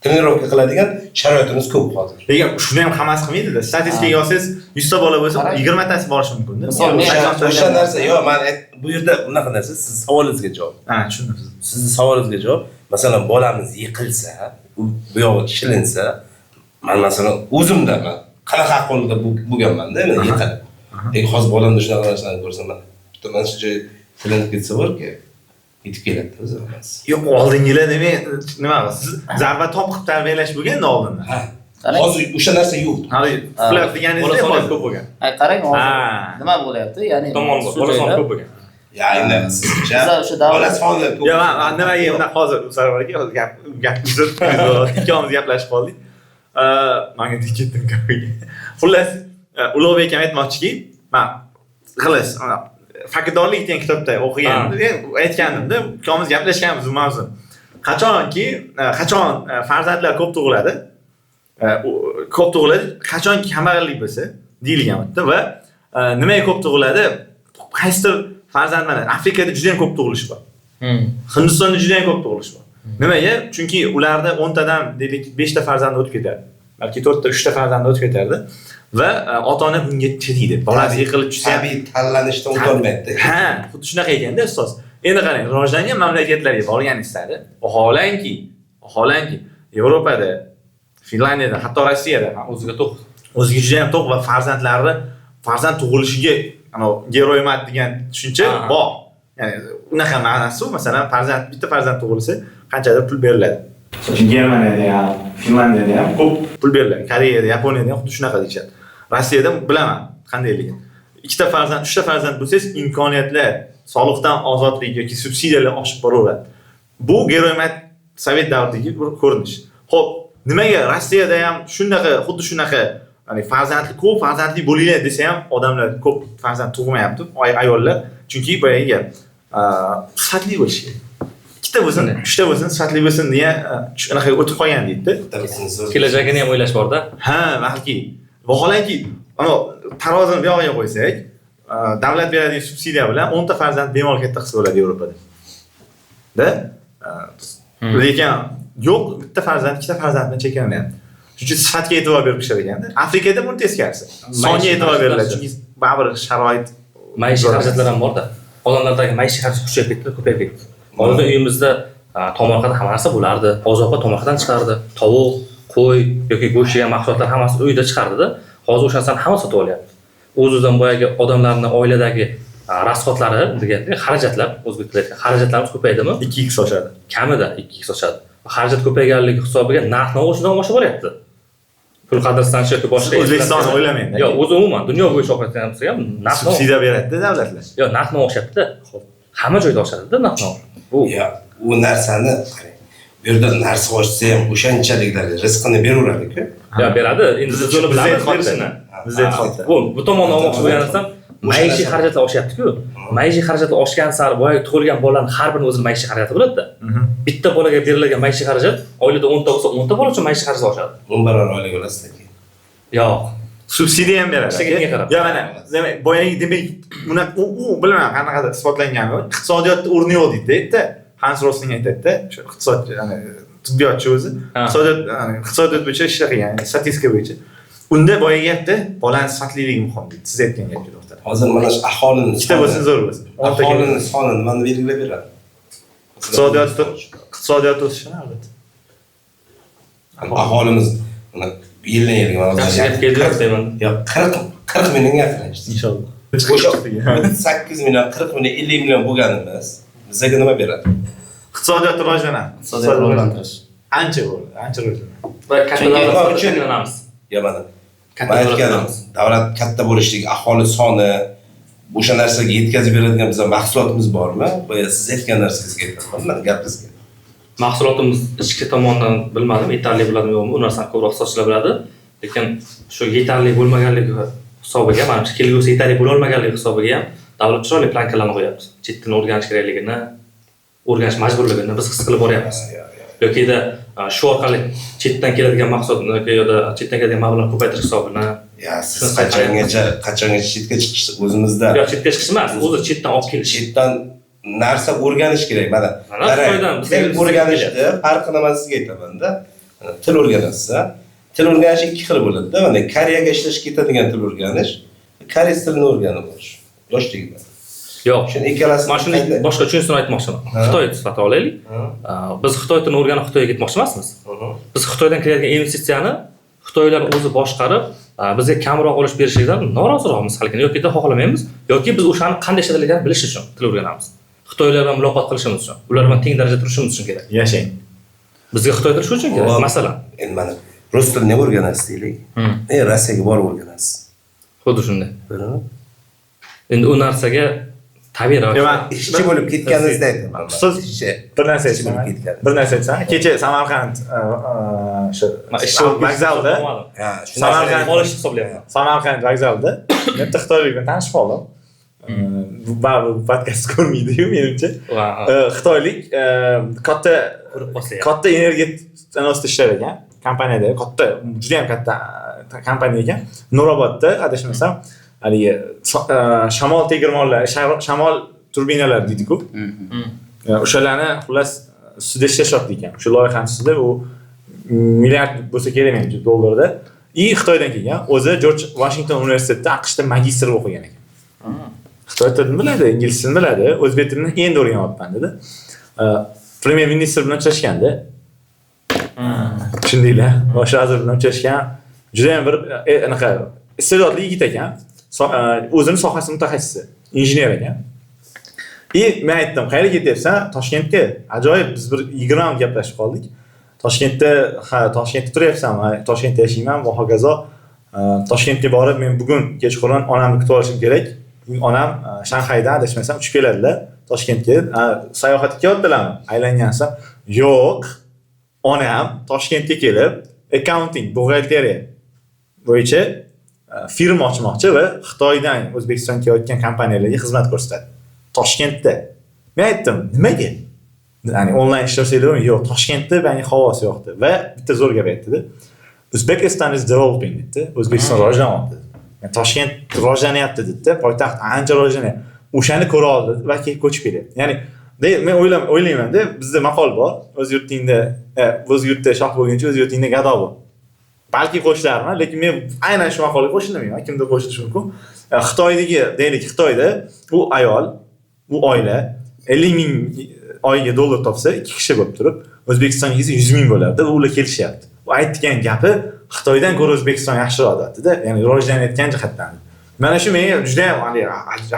Trenirovka qiladigan sharoitimiz ko'p hozir.
Lekin shuni ham hammasi qilmaydi-da. Statistikaga olsangiz 100 ta bola bo'lsa 20 tasi borishi mumkin-da.
O'sha narsa, yo'q, men bu yerda bunaqa narsa siz savolingizga javob.
Ha, tushundim.
Sizning savolingizga javob. Masalan, bolamiz yiqilsa, bu yog'i shilinsa, men masalan o'zimda men qanaqa ahvolda bo'lganman-da, men yiqilib. Lekin hozir bolamda shunaqa narsalarni ko'rsam, bitta mana shu joy tilinib ketsa borki, yetib keladi o'zimiz.
Yo'q, oldingilar nima siz zarba top qilib tarbiyalash bo'lganda oldinda.
Ha. Hozir o'sha narsa yo'q.
Hali flap deganingizda hozir ko'p bo'lgan.
Qarang, hozir nima bo'lyapti? Ya'ni
tomon bola soni ko'p bo'lgan.
Ya, endi sizcha
o'sha davr
bola soni ko'p.
Yo'q, men nimaga unda hozir sarvarga gap ikkovimiz gaplashib qoldik. Menga tik ketdim gapiga. Xullas, Ulug'bek ham aytmoqchiki, men xullas fakrdorlik degan kitobda o'qigandim, aytgandim-da, ikkovimiz gaplashganmiz bu mavzu. Qachon farzandlar ko'p tug'iladi? Ko'p tug'iladi, qachon kambag'allik bo'lsa, deyilgan-da va nimaga ko'p tug'iladi? Qaysidir farzand mana Afrikada juda ham ko'p tug'ilish bor. Hindistonda juda ham ko'p tug'ilish bor. Nimaga? Chunki ularda 10 tadan deylik 5 ta farzand o'tib ketadi. Balki 4 ta, 3 ta farzand o'tib ketadi. Va ota-ona bunga chidaydi. Bolasi yiqilib tushsa,
tabiiy tanlanishdan o'tolmaydi.
Ha, xuddi shunaqa ekanda ustoz. Endi qarang, rivojlangan mamlakatlarga borganingizda, vaholanki Yevropada, Finlandiyada, hatto Rossiyada
O'ziga to'q.
O'ziga juda ham to'q va farzand tug'ilishiga geroymat degan tushuncha bor. Ya'ni unaqa ma'nosi, masalan, bitta farzand tug'ilsa, qanchadir pul beriladi. Masalan, Germaniyada ham, Finlandiyada ham ko'p pul beriladi. Koreyada, Yaponiyada ham xuddi shunaqa deyishadi. Rossiyada bilaman qandayligini. ikkita farzand, 3 ta farzand bo'lsangiz, imkoniyatlar, soliqdan ozodlik yoki subsidiyalar oshib boraveradi. Bu geromat sovet davridagi bir ko'rinish. Xo'p, nimaga Rossiyada ham xuddi shunaqa, ya'ni ko'p farzandli bo'linglar desa ham odamlar ko'p farzand tug'mayapti, ayollar, chunki boyaga sifatli bo'lishi kerak. Ikkita bo'lsin, 3 ta bo'lsin, sifatli bo'lsin deya shunaqa o'tib qolgan deydi.
Kelajagini ham o'ylash bor-da.
Ha, balki. Vaholanki, ana tarozini bu yoqqa qo'ysak, davlat beradigan subsidiya bilan 10 ta farzand bemalol katta qilsa bo'ladi Yevropada. Lekin yo'q, bitta farzand, ikkita farzand bilan cheklanyapti. Chunki sifatga e'tibor berib ishlar ekanda. Afrikada buni teskarisi. Songa e'tibor beriladi, chunki baribir sharoit,
maishiy xarajatlar ham bor-da. Odamlardagi maishiy xarajat kuchayib ketdi, ko'payib ketdi. Oldin uyimizda tomorqadan hamma narsa bo'lardi. Oziq-ovqat tomorqadan chiqardi. Tovuq, qo'y yoki go'sht yegan mahsulotlar hammasi uyda chiqardi-da. Hozir o'sha narsani hamma sotib olyapti. O'z-o'zidan boyagi odamlarning oiladagi rasxodlari deganda xarajatlar, o'zbek tilida xarajatlarimiz ko'paydimi?
2x oshadi.
Kamida 2x oshadi. Xarajat ko'payganligi hisobiga narx-navo o'shadan oshib boryapti. Pul qadrsanishi yoki boshqa
O'zbekistonni o'ylamayman.
Yo'q, o'zi umuman dunyo bo'yicha o'qiyotgan bo'lsa ham narx-navo
subsidiya beradi davlatlar.
Yo'q, narx-navo oshyapti-da. Hamma joyda oshadi-da narx-navo.
Bu u narsani bu yerda narsa oshsa ham o'shanchalik rizqini beraveradi-ku.
Ya beradi. Endi siz buni bilasiz berishini.
Bizda aytmoqda.
Bu tomondan olmoqchi bo'lganim maishiy xarajatlar oshyapti-ku. Maishiy xarajatlar oshgan sari boya tug'ilgan bolalarning har birining o'zining maishiy xarajati bo'ladi-da. Bitta bolaga beriladigan maishiy xarajat oilada 10 ta bo'lsa, 10 ta bola uchun maishiy xarajat oshadi.
10 barobar oilaga olasizki.
Yo'q.
Subsidiya ham beradi. Ya mana, demak, boyagi demak, u bilmayman qanaqadir isbotlangani, iqtisodiyotda o'rni yo'q deydi-da. Hans Rosling aytadi-da, shu iqtisod, ya'ni tibbiyotchi o'zi, iqtisodiyot bo'yicha ishlar qilgan, statistika bo'yicha. Unda boyagi gapda bolani sifatliligi muhim deydi. Siz aytgan gapga to'xtalib.
Hozir mana shu aholini
ikkita bo'lsin, zo'r bo'lsin.
Aholini sonini nimani belgilab beradi?
Iqtisodiyot o'sishini albatta.
Aholimiz mana yildan yilga
Yaxshi keldi deyman.
Yo'q, 40 million gapirishdi.
Inshaalloh.
O'sha 8 million, 40 million, 50 million bo'lganimiz bizga nima beradi?
Iqtisodiyot rivojlanadi.
Iqtisodiyot rivojlantirish.
Ancha bo'ldi, ancha rivojlanadi.
Va katta davlat uchun inonamiz.
Ya mana davlat katta bo'lishligi, aholi soni o'sha narsaga yetkazib beradigan bizning mahsulotimiz bormi? Boya siz aytgan narsangizga aytaman, mana gapingizga.
Mahsulotimiz ichki tomondan bilmadim, yetarli bo'ladimi yo'qmi, u narsani ko'proq sochlar biladi. Lekin shu yetarli bo'lmaganligi hisobiga, menimcha kelgusi yetarli bo'la olmaganligi hisobiga ham davlat chiroyli plankalarni qo'yapti. Chet tilini o'rganish kerakligini, o'rganish majburligini biz his qilib boryapmiz. Yoki-da shu orqali chetdan keladigan mahsulotni yoki chetdan keladigan mablag' ko'paytirish hisobini.
Ya siz qachongacha chetga chiqish o'zimizda.
Yo'q, chetga chiqish emas, o'zi chetdan olib kelish.
Chetdan narsa o'rganish kerak. Mana til o'rganishni farqi nima sizga aytaman-da. Til o'rganasiz. Til o'rganish ikki xil bo'ladi-da. Mana Koreyaga ishlashga ketadigan til o'rganish, koreys tilini o'rganib olish. Yoshligida.
Yo'q,
shuni ikkalasi.
Mana shuni boshqa tushunishni aytmoqchiman. Xitoy sifatida olaylik. Biz Xitoy tilini o'rganib Xitoyga ketmoqchi emasmiz. Biz Xitoydan keladigan investitsiyani Xitoylar o'zi boshqarib, bizga kamroq olish berishligidan noroziroqmiz haligi yoki xohlamaymiz, yoki biz o'shani qanday ishlatilganini bilish uchun til o'rganamiz. Xitoylar bilan muloqot qilishimiz uchun, ular bilan teng darajada turishimiz uchun kerak.
Yashang.
Bizga Xitoy tili shu uchun kerak, masalan.
Endi mana rus tilini o'rganasiz deylik. Rossiyaga borib o'rganasiz.
Xuddi shunday. Endi u narsaga tabiiy ravishda
ishchi bo'lib ketganingizni aytaman.
Siz bir narsa aytsangiz. Bir narsa aytsam, kecha Samarqand shu vokzalda, Samarqand
olish hisoblayapman.
Samarqand vokzalida bitta xitoylik bilan tanishib qoldim. Bu baribir podkast ko'rmaydi-yu menimcha. Xitoylik katta energiya sanoatida ishlar ekan, kompaniyada, katta, juda ham katta kompaniya ekan. Nurobodda adashmasam, haligi shamol tegirmonlari, shamol turbinalari deydi-ku. O'shalarni xullas ustida ishlashyapti ekan. Shu loyihani ustida u milliard bo'lsa kerak menimcha dollarda. Xitoydan kelgan, o'zi George Washington universitetida AQShda magistr o'qigan ekan. Xitoy tilini biladi, ingliz tilini biladi, o'zbek tilini endi o'rganyapman dedi. Premyer ministr bilan uchrashganda shundaylar, bosh vazir bilan uchrashgan, juda ham bir anaqa iste'dodli yigit ekan. O'zining sohasi mutaxassisi, injener ekan. Men aytdim, qayerga ketyapsan? Toshkentga. Ajoyib, biz bir 20 minut gaplashib qoldik. Toshkentda turyapsanmi? Toshkentda yashayman va hokazo. Toshkentga borib men bugun kechqurun onamni kutib olishim kerak. Onam Shanxaydan adashmasam uchib keladilar Toshkentga. Sayohatga kelyaptilarmi? Aylangansa, yo'q. Onam Toshkentga kelib accounting, buxgalteriya bo'yicha firma ochmoqchi va Xitoydan O'zbekistonga kelayotgan kompaniyalarga xizmat ko'rsatadi. Toshkentda. Men aytdim, nimaga? Ya'ni onlayn ishlasanglar, yo'q, Toshkentda menga havosi yo'qdi va bitta zo'r gap aytdi. Uzbekistan is developing dedi. O'zbekiston rivojlanyapti. Yani Toshkent rivojlanyapti dedi. Poytaxt ancha rivojlanyapti. O'shani ko'ra oldi va keyin ko'chib kelyapti. Ya'ni men o'ylayman-da, bizda maqol bor. O'z yurtingda, o'z yurtda shoh bo'lguncha o'z yurtingda gado bo'l. Balki qo'shilarman, lekin men aynan shu maqolga qo'shilmayman. Kimdir qo'shilishi mumkin. Xitoydagi, deylik, Xitoyda bu ayol, bu oila 50 ming oyga dollar topsa, 2 kishi bo'lib turib, O'zbekistonga kelsa 100 ming bo'lardi va ular kelishyapti. Bu aytgan gapi Xitoydan ko'ra O'zbekiston yaxshiroq deyapti-da, ya'ni rivojlanayotgan jihatdan. Mana shu menga juda ham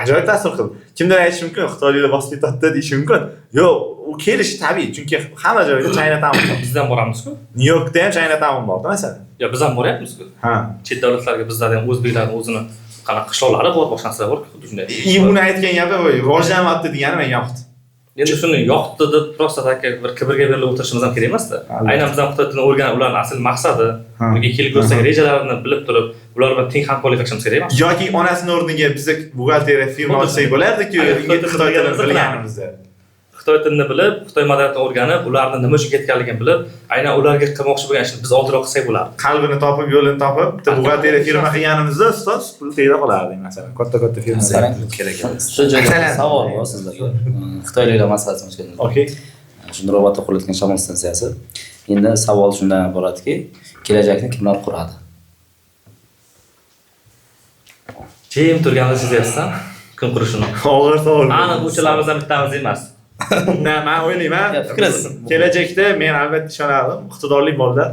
ajoyib ta'sir qildi. Kimdir aytishi mumkin, Xitoyliklar bosib ketadi deyishi mumkin. Yo'q, u kelishi tabiiy, chunki hamma joyda Chinatown bor.
Bizdan boramizku.
Nyu-Yorkda ham Chinatown bor, masalan.
Yo, biz ham boryapmiz-ku.
Ha.
Chet davlatlarga bizlar ham o'zbeklarning o'zini qanaqa qishloqlari bor, boshqa narsalar bor, xuddi shunday.
Uni aytgan gapi rivojlanyapti degani menga yoqdi.
Endi shuni yoqdi deb prosta taka bir kibrga berilib o'tirishimiz ham kerak emas-da. Aynan biz ham xitoy tilini o'rganib, ularning asl maqsadi, unga kelib o'tsak rejalarini bilib turib, ular bilan teng hamkorlik qilishimiz kerak emas.
Yoki onasini o'rniga biz buxgalteriya firma ochsak bo'lardi-ku, Xitoy tilini bilganimizda.
Xitoy tilini bilib, Xitoy madaniyatini o'rganib, ularning nima uchun ketganligini bilib, aynan ularga qilmoqchi bo'lgan ishni biz oldinroq qilsak bo'lardi.
Qalbini topib, yo'lini topib, bitta buxgalteriya firma qilganimizda ustoz pul tegib qolardi, masalan. Katta firmalar
kerak emas. Shu joyda savol bor sizlarga. Xitoyliklar masalasini ochganlar.
Okay.
Shunda robotda qurilgan shamol stansiyasi. Endi savol shundan iboratki, kelajakni kimlar quradi?
Jim turganini sezyapsan, kim qurishini.
Og'ir savol.
Ana o'chalarimizdan bittamiz emas.
Men o'ylayman,
fikringiz.
Kelajakda men albatta ishonaman, iqtidorli bolalar.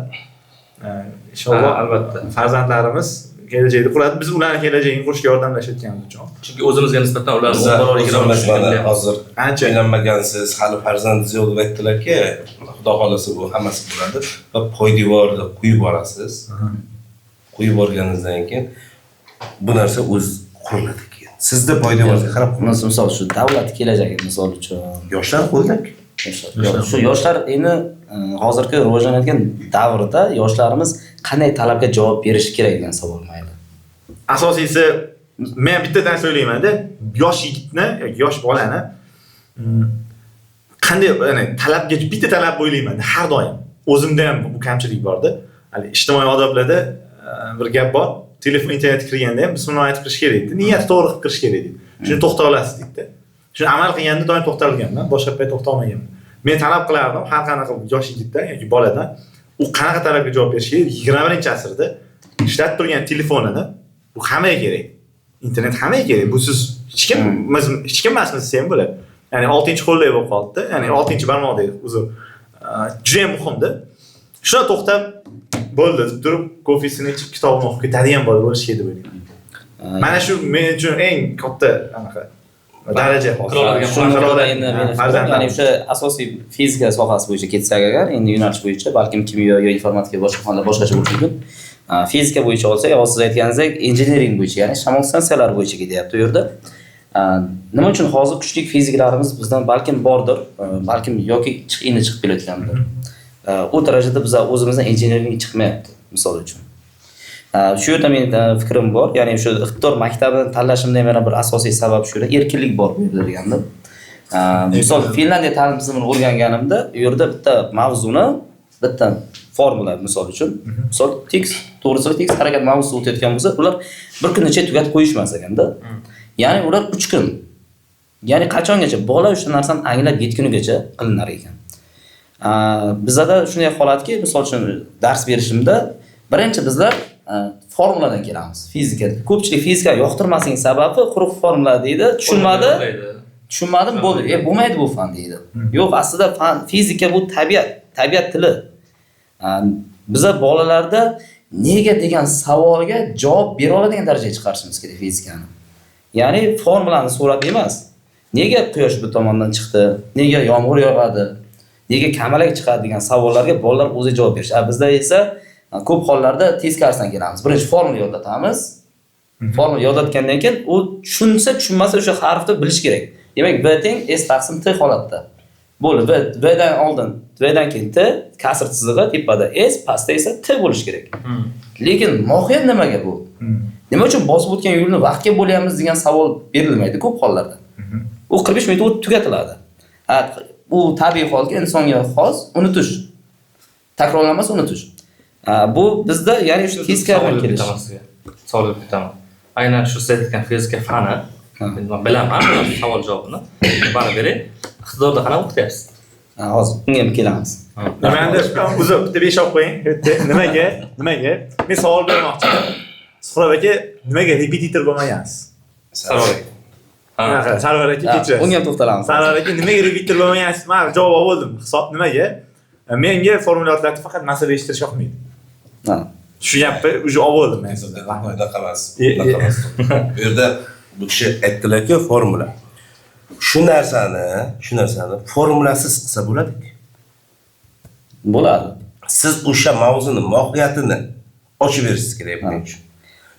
Inshaalloh
albatta
farzandlarimiz kelajakda quradi. Biz ularning kelajagini qurishga yordamlashayotganimiz uchun.
Chunki o'zimizga nisbatan ularning
o'zimizga hozir
ancha
uylanmagansiz, hali farzandingiz yo'q deb aytdilar-ki, Xudo xolasa bu hammasi bo'ladi va poydevorda qo'yib borasiz. Qo'yib borganingizdan keyin bu narsa o'z quriladi keyin. Sizda poydevorga qarab
Biz misol shu davlat kelajagi misol uchun
yoshlar qo'ldak.
Shu yoshlar endi hozirgi rivojlanayotgan davrda yoshlarimiz qanday talabga javob berishi kerak degan savol mayli.
Asosiysi men bittadan so'ylayman-da, yosh yigitni yoki yosh bolani qanday, ya'ni talabga bitta talab bo'ylayman har doim. O'zimda ham bu kamchilik bor-da. Hali ijtimoiy odoblarda bir gap bor. Telefon internetga kirganda ham bismillah aytib kirish kerak edi. Niyat to'g'ri qilib kirish kerak edi. Shuni to'xta olasiz deydi. Shuni amal qilganda doim to'xtalganman, boshqa payt to'xtalmaganman. Men talab qilardim har qanaqa yosh yigitdan yoki boladan u qanaqa talabga javob berishi kerak. 21-asrda ishlatib turgan telefonini bu hammaga kerak. Internet hammaga kerak. Bu siz hech kim emasmisiz sen bo'ladi. Ya'ni 6-qo'lday bo'lib qoldi-da. Ya'ni 6-barmoqdek uzr. Juda ham muhimda. Shuna to'xtab bo'ldi, turib kofesini ichib kitobini o'qib ketadigan bola bo'lish kerak deb o'ylayman. Mana shu men uchun eng katta anaqa daraja
ya'ni o'sha asosiy fizika sohasi bo'yicha ketsak agar, endi yo'nalish bo'yicha balkim kimyo yo informatika boshqa fanlar boshqacha bo'lishi mumkin. Fizika bo'yicha olsak, hozir siz aytganingizdek, engineering bo'yicha, ya'ni shamol stansiyalari bo'yicha ketyapti u yerda. Nima uchun hozir kuchli fiziklarimiz bizdan balkim bordir, balkim yoki chiqib kelayotgandir. U darajada biz o'zimizdan engineering chiqmayapti, misol uchun. Shu yerda mening fikrim bor, ya'ni o'sha iqtidor maktabini tanlashimning yana bir asosiy sabab shu yerda erkinlik bor bu yerda deganda. Misol Finlandiya ta'lim tizimini o'rganganimda, u yerda bitta mavzuni, bitta formula misol uchun, misol x to'g'risi x harakat mavzusi o'tayotgan bo'lsa, ular bir kun ichida tugatib qo'yishmas ekanda. Ya'ni ular 3 kun. Ya'ni qachongacha bola o'sha narsani anglab yetgunigacha qilinar ekan. Bizda shunday holatki, misol uchun dars berishimda birinchi bizlar formuladan kelamiz. Fizika. Ko'pchilik fizika yoqtirmasining sababi quruq formula deydi, tushunmadim bo'ldi. Bo'lmaydi bu fan deydi. Yo'q, aslida fan fizika bu tabiat tili. Biza bolalarda nega degan savolga javob bera oladigan darajaga chiqarishimiz kerak fizikani. Ya'ni formulani so'rab emas. Nega quyosh bu tomondan chiqdi? Nega yomg'ir yog'adi? Nega kamalak chiqadi degan savollarga bolalar o'zi javob berish. Bizda esa ko'p hollarda teskarisidan kelamiz. Birinchi formula yodlatamiz. Formula yodlatgandan keyin u tushunmasa o'sha harfni bilish kerak. Demak, v teng s taqsim t holatda. Bo'ldi. V dan oldin, v dan keyin t, kasr chizig'i tepada s, pastda esa t bo'lish kerak. Lekin mohiyat nimaga bu? Nima uchun bosib o'tgan yo'lni vaqtga bo'layapmiz degan savol berilmaydi ko'p hollarda. U 45 minut tugatiladi. Bu tabiiy holga, insonga xos unutish. Takrorlanmas unutish. Bu bizda ya'ni shu teskari kelish.
Savol beraman. Aynan shu siz aytgan fizika fani, men bilaman savol javobini. Baribir iqtidorda qanaqa o'qityapsiz?
Hozir bunga ham kelamiz.
Nimadir uzr, bitta besh olib qo'ying. Nimaga? Men savol bermoqchiman. Suhrob aka, nimaga repetitor bo'lmagansiz?
Savol.
Sarvar aka kecha.
Unga ham to'xtalamiz.
Sarvar aka, nimaga repetitor bo'lmagansiz? Men javob oldim. Hisob nimaga? Menga formulyotlarni faqat masala eshittirish yoqmaydi.
Ha.
Shu gapni uje oldim men sizdan.
Unaqa emas. Bu yerda bu kishi aytdilar-ku, formula. Shu narsani formulasiz qilsa bo'ladi.
Bo'ladi.
Siz o'sha mavzuni mohiyatini ochib berishingiz kerak men uchun.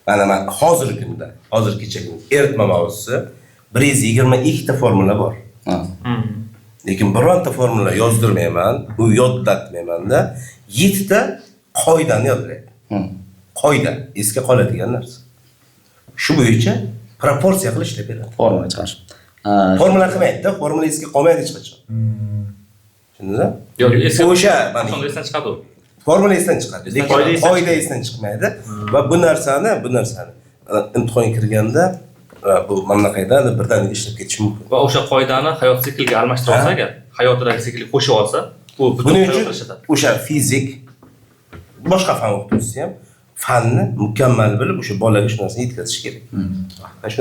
Mana men hozirgi kunda, kecha eritma mavzusi 122 ta formula bor. Lekin bironta formula yozdirmayman, u yodlatmayman-da, 7 ta qoidani yodlayman. Qoida esga qoladigan narsa. Shu bo'yicha proporsiya qilib ishlab beradi.
Formula chiqarish.
Formula qilmaydi-da, formula esga qolmaydi hech qachon. Tushundingizmi?
Yo'q, esga
o'sha
esdan chiqadi u.
Formula esdan chiqadi, lekin qoida esdan chiqmaydi va bu narsani imtihonga kirganda bu mamlakatda birdan ishlab ketish mumkin.
Va o'sha qoidani hayot sikliga almashtira olsa agar, hayotidagi siklga qo'shib olsa, bu
buning uchun o'sha fizik boshqa fan o'qituvchisi ham fanni mukammal bilib o'sha bolaga shu narsani yetkazish kerak.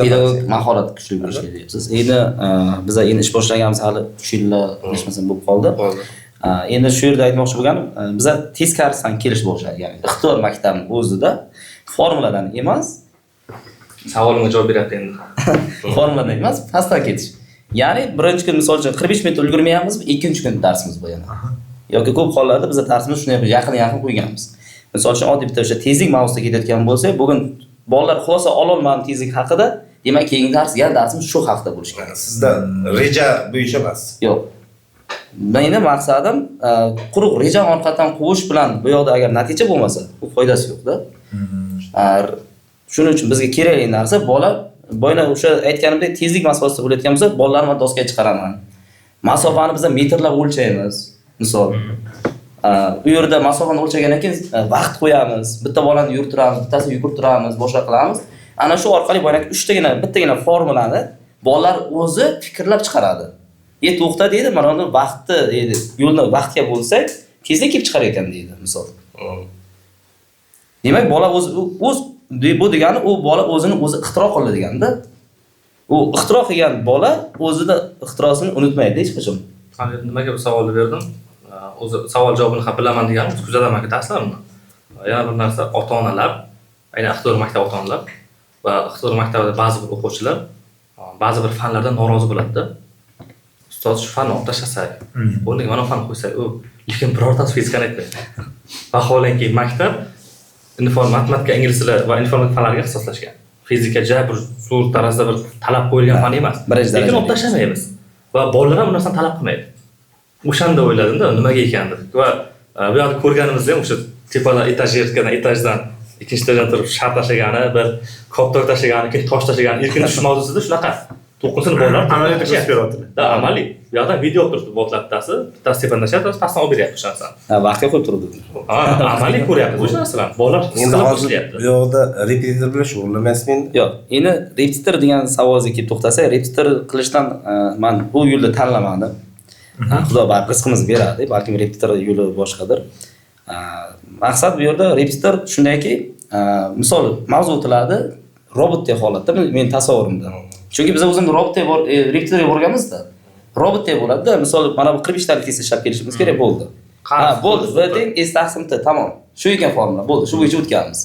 Pedagogik mahorat kuchli bo'lish kerak deyapsiz. Endi biz ish boshlaganmiz hali 3 yillar ishmasam bo'lib qoldi. Endi shu yerda aytmoqchi bo'lganim, biz teskarisidan kelish boshladik. Ya'ni ixtiyor maktabining o'zida formuladan emas,
savolimga javob beryapti endi.
Formuladan emas, pastdan ketish. Ya'ni birinchi kun misol uchun 45 minut ulgurmayapmizmi, ikkinchi kun darsimiz bu yana. Yoki ko'p hollarda biz darsimiz shunday yaqin qo'yganmiz. Misol uchun oddiy bitta o'sha tezlik mavzusida ketayotgan bo'lsak, bugun bolalar xulosa ola olmadi tezlik haqida, demak keyingi darsimiz shu haqda bo'lishi kerak.
Sizda reja bo'yicha emas.
Yo'q. Mening maqsadim quruq reja orqadan qo'yish bilan bu yoqda agar natija bo'lmasa, bu foydasi yo'q-da. Shuning uchun bizga kerakli narsa bola boyna o'sha aytganimdek tezlik masofasida bo'layotgan bo'lsa, bolalarni doskaga chiqaraman. Masofani biz metrlab o'lchaymiz. Misol u yerda masofani o'lchagandan keyin vaqt qo'yamiz. Bitta bolani yurtiramiz, bittasini yugurtiramiz, boshqa qilamiz. Ana shu orqali boynak bittagina formulani bolalar o'zi fikrlab chiqaradi. To'xta deydi, mana uni vaqtni deydi. Yo'lni vaqtga bo'lsak, tezlik kelib chiqar ekan deydi, misol. Demak, bola o'z bu degani u bola o'zini o'zi ixtiro qildi deganda. U ixtiro qilgan bola o'zida ixtirosini unutmaydi hech qachon.
Nimaga bu savolni berdim? O'zi savol javobini ham bilaman deganim, kuzataman darslarimni. Yana bir narsa, ota-onalar, aynan ixtiyor maktab ota-onalar va ixtiyor maktabida ba'zi bir o'quvchilar ba'zi bir fanlardan norozi bo'ladi-da. Ustoz shu fanni olib tashlasak, o'rniga mana fan qo'ysak, lekin birortasi fizikani aytmaydi. Vaholanki maktab matematika, ingliz tili va informatika fanlariga ixtisoslashgan. Fizika bir zo'r tarzda bir talab qo'yilgan fan emas. Lekin olib tashlamaymiz. Va bolalar ham bu narsani talab qilmaydi. O'shanda o'yladim-da, nimaga ekan deb. Va bu yerda ko'rganimizda ham o'sha tepada etajdan ikkinchi etajdan turib shart tashlagani, bir koptok tashlagani, keyin tosh tashlagani, erkin tushish mavzusida shunaqa. 9-sinf bolalar
amaliyotda ko'rsatib beradi.
Amaliy. Bu yerda video turibdi botlar bittasi tepadan tashlab, pastdan olib beryapti o'sha narsani.
Vaqtga qo'yib turibdi.
Amaliy ko'ryapti o'sha narsalarni. Bolalar
endi hozir bu yoqda repetitor bilan shug'ullanmaysizmi endi?
Yo'q. Endi repetitor degan savolga kelib to'xtasak, repetitor qilishdan men bu yo'lni tanlamadim. Xudo baribir rizqimizni beradi, balki repetitor yo'li boshqadir. Maqsad bu yerda repetitor shundayki, misol mavzu o'tiladi robotdek holatda men tasavvurimda. Chunki biz o'zimiz repetitorga borganmiz-da. Robotdek bo'ladi-da. Misol mana bu 45 talik test ishlab kelishimiz kerak bo'ldi. Bo'ldi. V teng s taqsim t, tamom. Shu ekan formula. Bo'ldi. Shu bo'yicha o'tganmiz.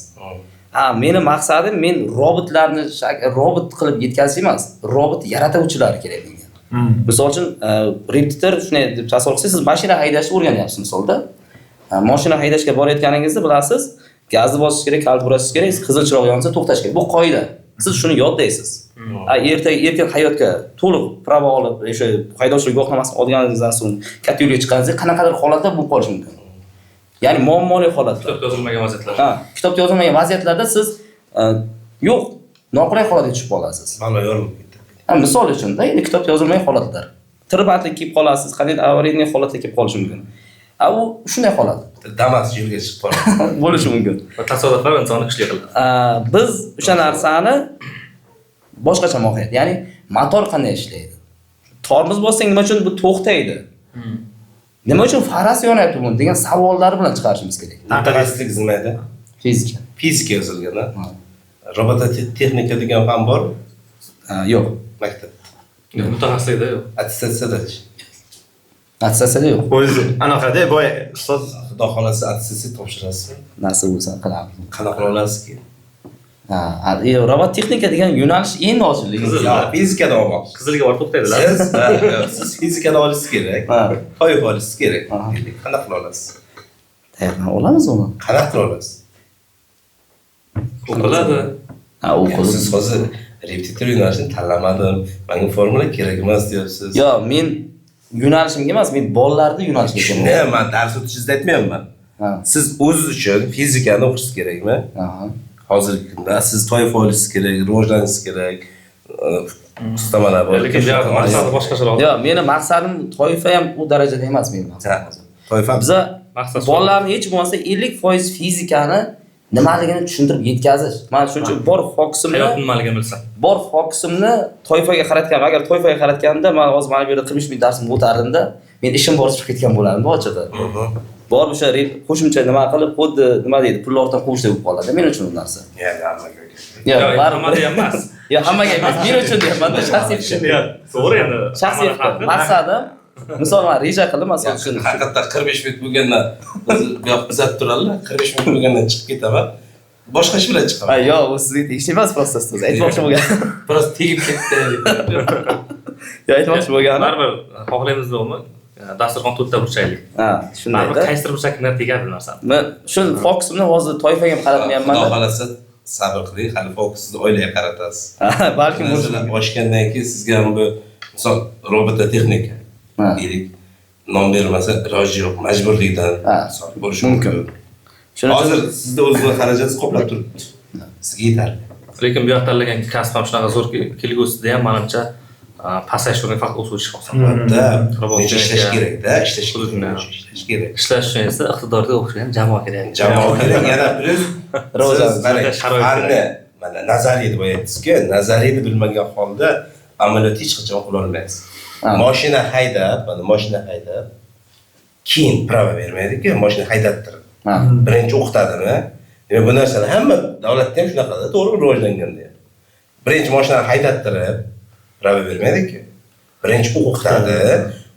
Meni maqsadim men robotlarni robot qilib yetkazish emas, robot yaratuvchilari kerak menga. Misol uchun repetitor shunday deb tasavvur qilsangiz, siz mashina haydashni o'rganyapsiz misolda. Mashina haydashga borayotganingizda bilasiz, gazni bosish kerak, kalibratsiya kerak, qizil chiroq yonsa to'xtash kerak. Bu qoida. Siz shuni yodlaysiz. Erkin hayotga to'liq pravo olib, o'sha haydovchilik guvohnomasini olganingizdan so'ng katta yo'lga chiqqaningizda qanaqadir holatlar bo'lib qolishi mumkin. Ya'ni muammoli holatlar.
Kitobda yozilmagan vaziyatlar.
Kitobda yozilmagan vaziyatlarda siz yo'q, noqulay holatga tushib qolasiz.
Mana yo'lib ketdi.
Misol uchun-da, endi kitobda yozilmagan holatlar. Tirbandlik kelib qolasiz, qanday avariyniy holatga kelib qolishi mumkin. U shunday holat.
Damas yo'lga chiqib qoladi.
Bo'lishi mumkin.
Va tasodiflar insonni kuchli qiladi.
Biz o'sha narsani boshqacha mohiyat, ya'ni motor qanday ishlaydi? Tormoz bossang nima uchun bu to'xtaydi? Nima uchun faras yonyapti buni degan savollar bilan chiqarishimiz kerak.
Mutaxassislik nima edi?
Fizika.
Fizika yozilgan-a? Robototexnika degan fan bor?
Yo'q.
Maktabda.
Mutaxassislikda yo'q.
Attestatsiyada-chi?
Attestatsiyada yo'q.
O'zi anaqada boya ustoz
Xudo xolasa attestatsiya topshirasizmi?
Nasib bo'lsa qilamiz.
Qanaqa qila olasizki?
Robot texnika degan yo'nalish endi ochildi.
Yo, fizikadan olmoqchi.
Qizilga borib to'xtaydilar.
Siz fizikani olishingiz kerak. To'yib olishingiz kerak. Qanaqa qila olasiz?
Tayyorlab olamiz uni.
Qanaqa qila olasiz?
O'qiladi.
O'qiladi.
Siz hozir repetitor yo'nalishini tanlamadim. Menga formula kerak emas deyapsiz.
Yo, men yo'nalishimga emas, men bolalarni yo'nalishiga
Shunday men dars o'tishingizni aytmayapman. Siz o'zingiz uchun fizikani o'qishingiz kerakmi? Hozirgi kunda siz to'yib olishingiz kerak, rivojlanishingiz kerak. Ustamalar bor.
Lekin bu yoqda maqsadi boshqacharoq.
Yo, meni maqsadim toifa ham u darajada emas mening maqsadim.
Toifa
Biza
maqsad
bolalarni hech bo'lmasa 50% fizikani nimaligini tushuntirib yetkazish. Men shuning uchun
hayot nimaligini bilsam.
bor fokusimni toifaga qaratgan. Agar toifaga qaratganimda men hozir mana bu yerda 40 ming darsimni o'tardimda, men ishim bor chiqib ketgan bo'lardim ochig'i. Bor o'sha qo'shimcha nima qilib, xuddi nima deydi, pulni ortidan quvishday bo'lib qoladi. Men uchun bu narsa.
Yo'q, hammaga emas.
Yo, hammaga emas. Men uchun deyapman-da, shaxsiy fikrim.
To'g'ri endi.
Shaxsiy fikrim. Maqsadim, misol men reja qildim, masalan uchun.
Haqiqatda 45 minut bo'lgandan o'zi bu yoq kuzatib turadilar. 45 minut bo'lgandan chiqib ketaman. Boshqa ish bilan chiqaman.
Yo'q, u sizga tegishli emas, prosta siz aytmoqchi bo'lgan.
Biroz tegib ketdi.
Yo, aytmoqchi bo'lganim.
Baribir xohlaymiz yo'qmi? Dasturxon to'rtta burchakli.
Shunday.
Baribir qaysidir burchaklar tegadi narsa.
Men shu fokusimni hozir toifaga ham qaratmayapman.
Xudo xolasa sabr qiling, hali fokusingizni oilaga qaratasiz.
Balkim o'zi
oshgandan keyin sizga ham bu misol robototexnika deylik, nom bermasa iloji yo'q, majburlikdan misol bo'lishi mumkin. Hozir sizda o'zingiz xarajatingiz qoplab turibdi. Sizga yetarli.
Lekin bu yoqda tanlagan kasb ham shunaqa zo'r kelgusida ham menimcha pasayish o'rniga faqat o'sish hisoblanadi.
Albatta, ishlash kerak-da, ishlash kerak.
Ishlash uchun esa iqtidorga o'xshagan jamoa kerak.
Jamoa kerak, yana plus mana nazariy deb aytdingiz-ku, nazariyni bilmagan holda amaliyot hech qachon qila olmaysiz. Mashina haydab, keyin prava bermaydi-ku, mashina haydattirib. Birinchi o'qitadimi? Demak, bu narsani hamma davlatda ham shunaqada, to'g'ri rivojlanganda. Birinchi mashinani haydattirib, prava bermaydi-ku. Birinchi o'qitadi,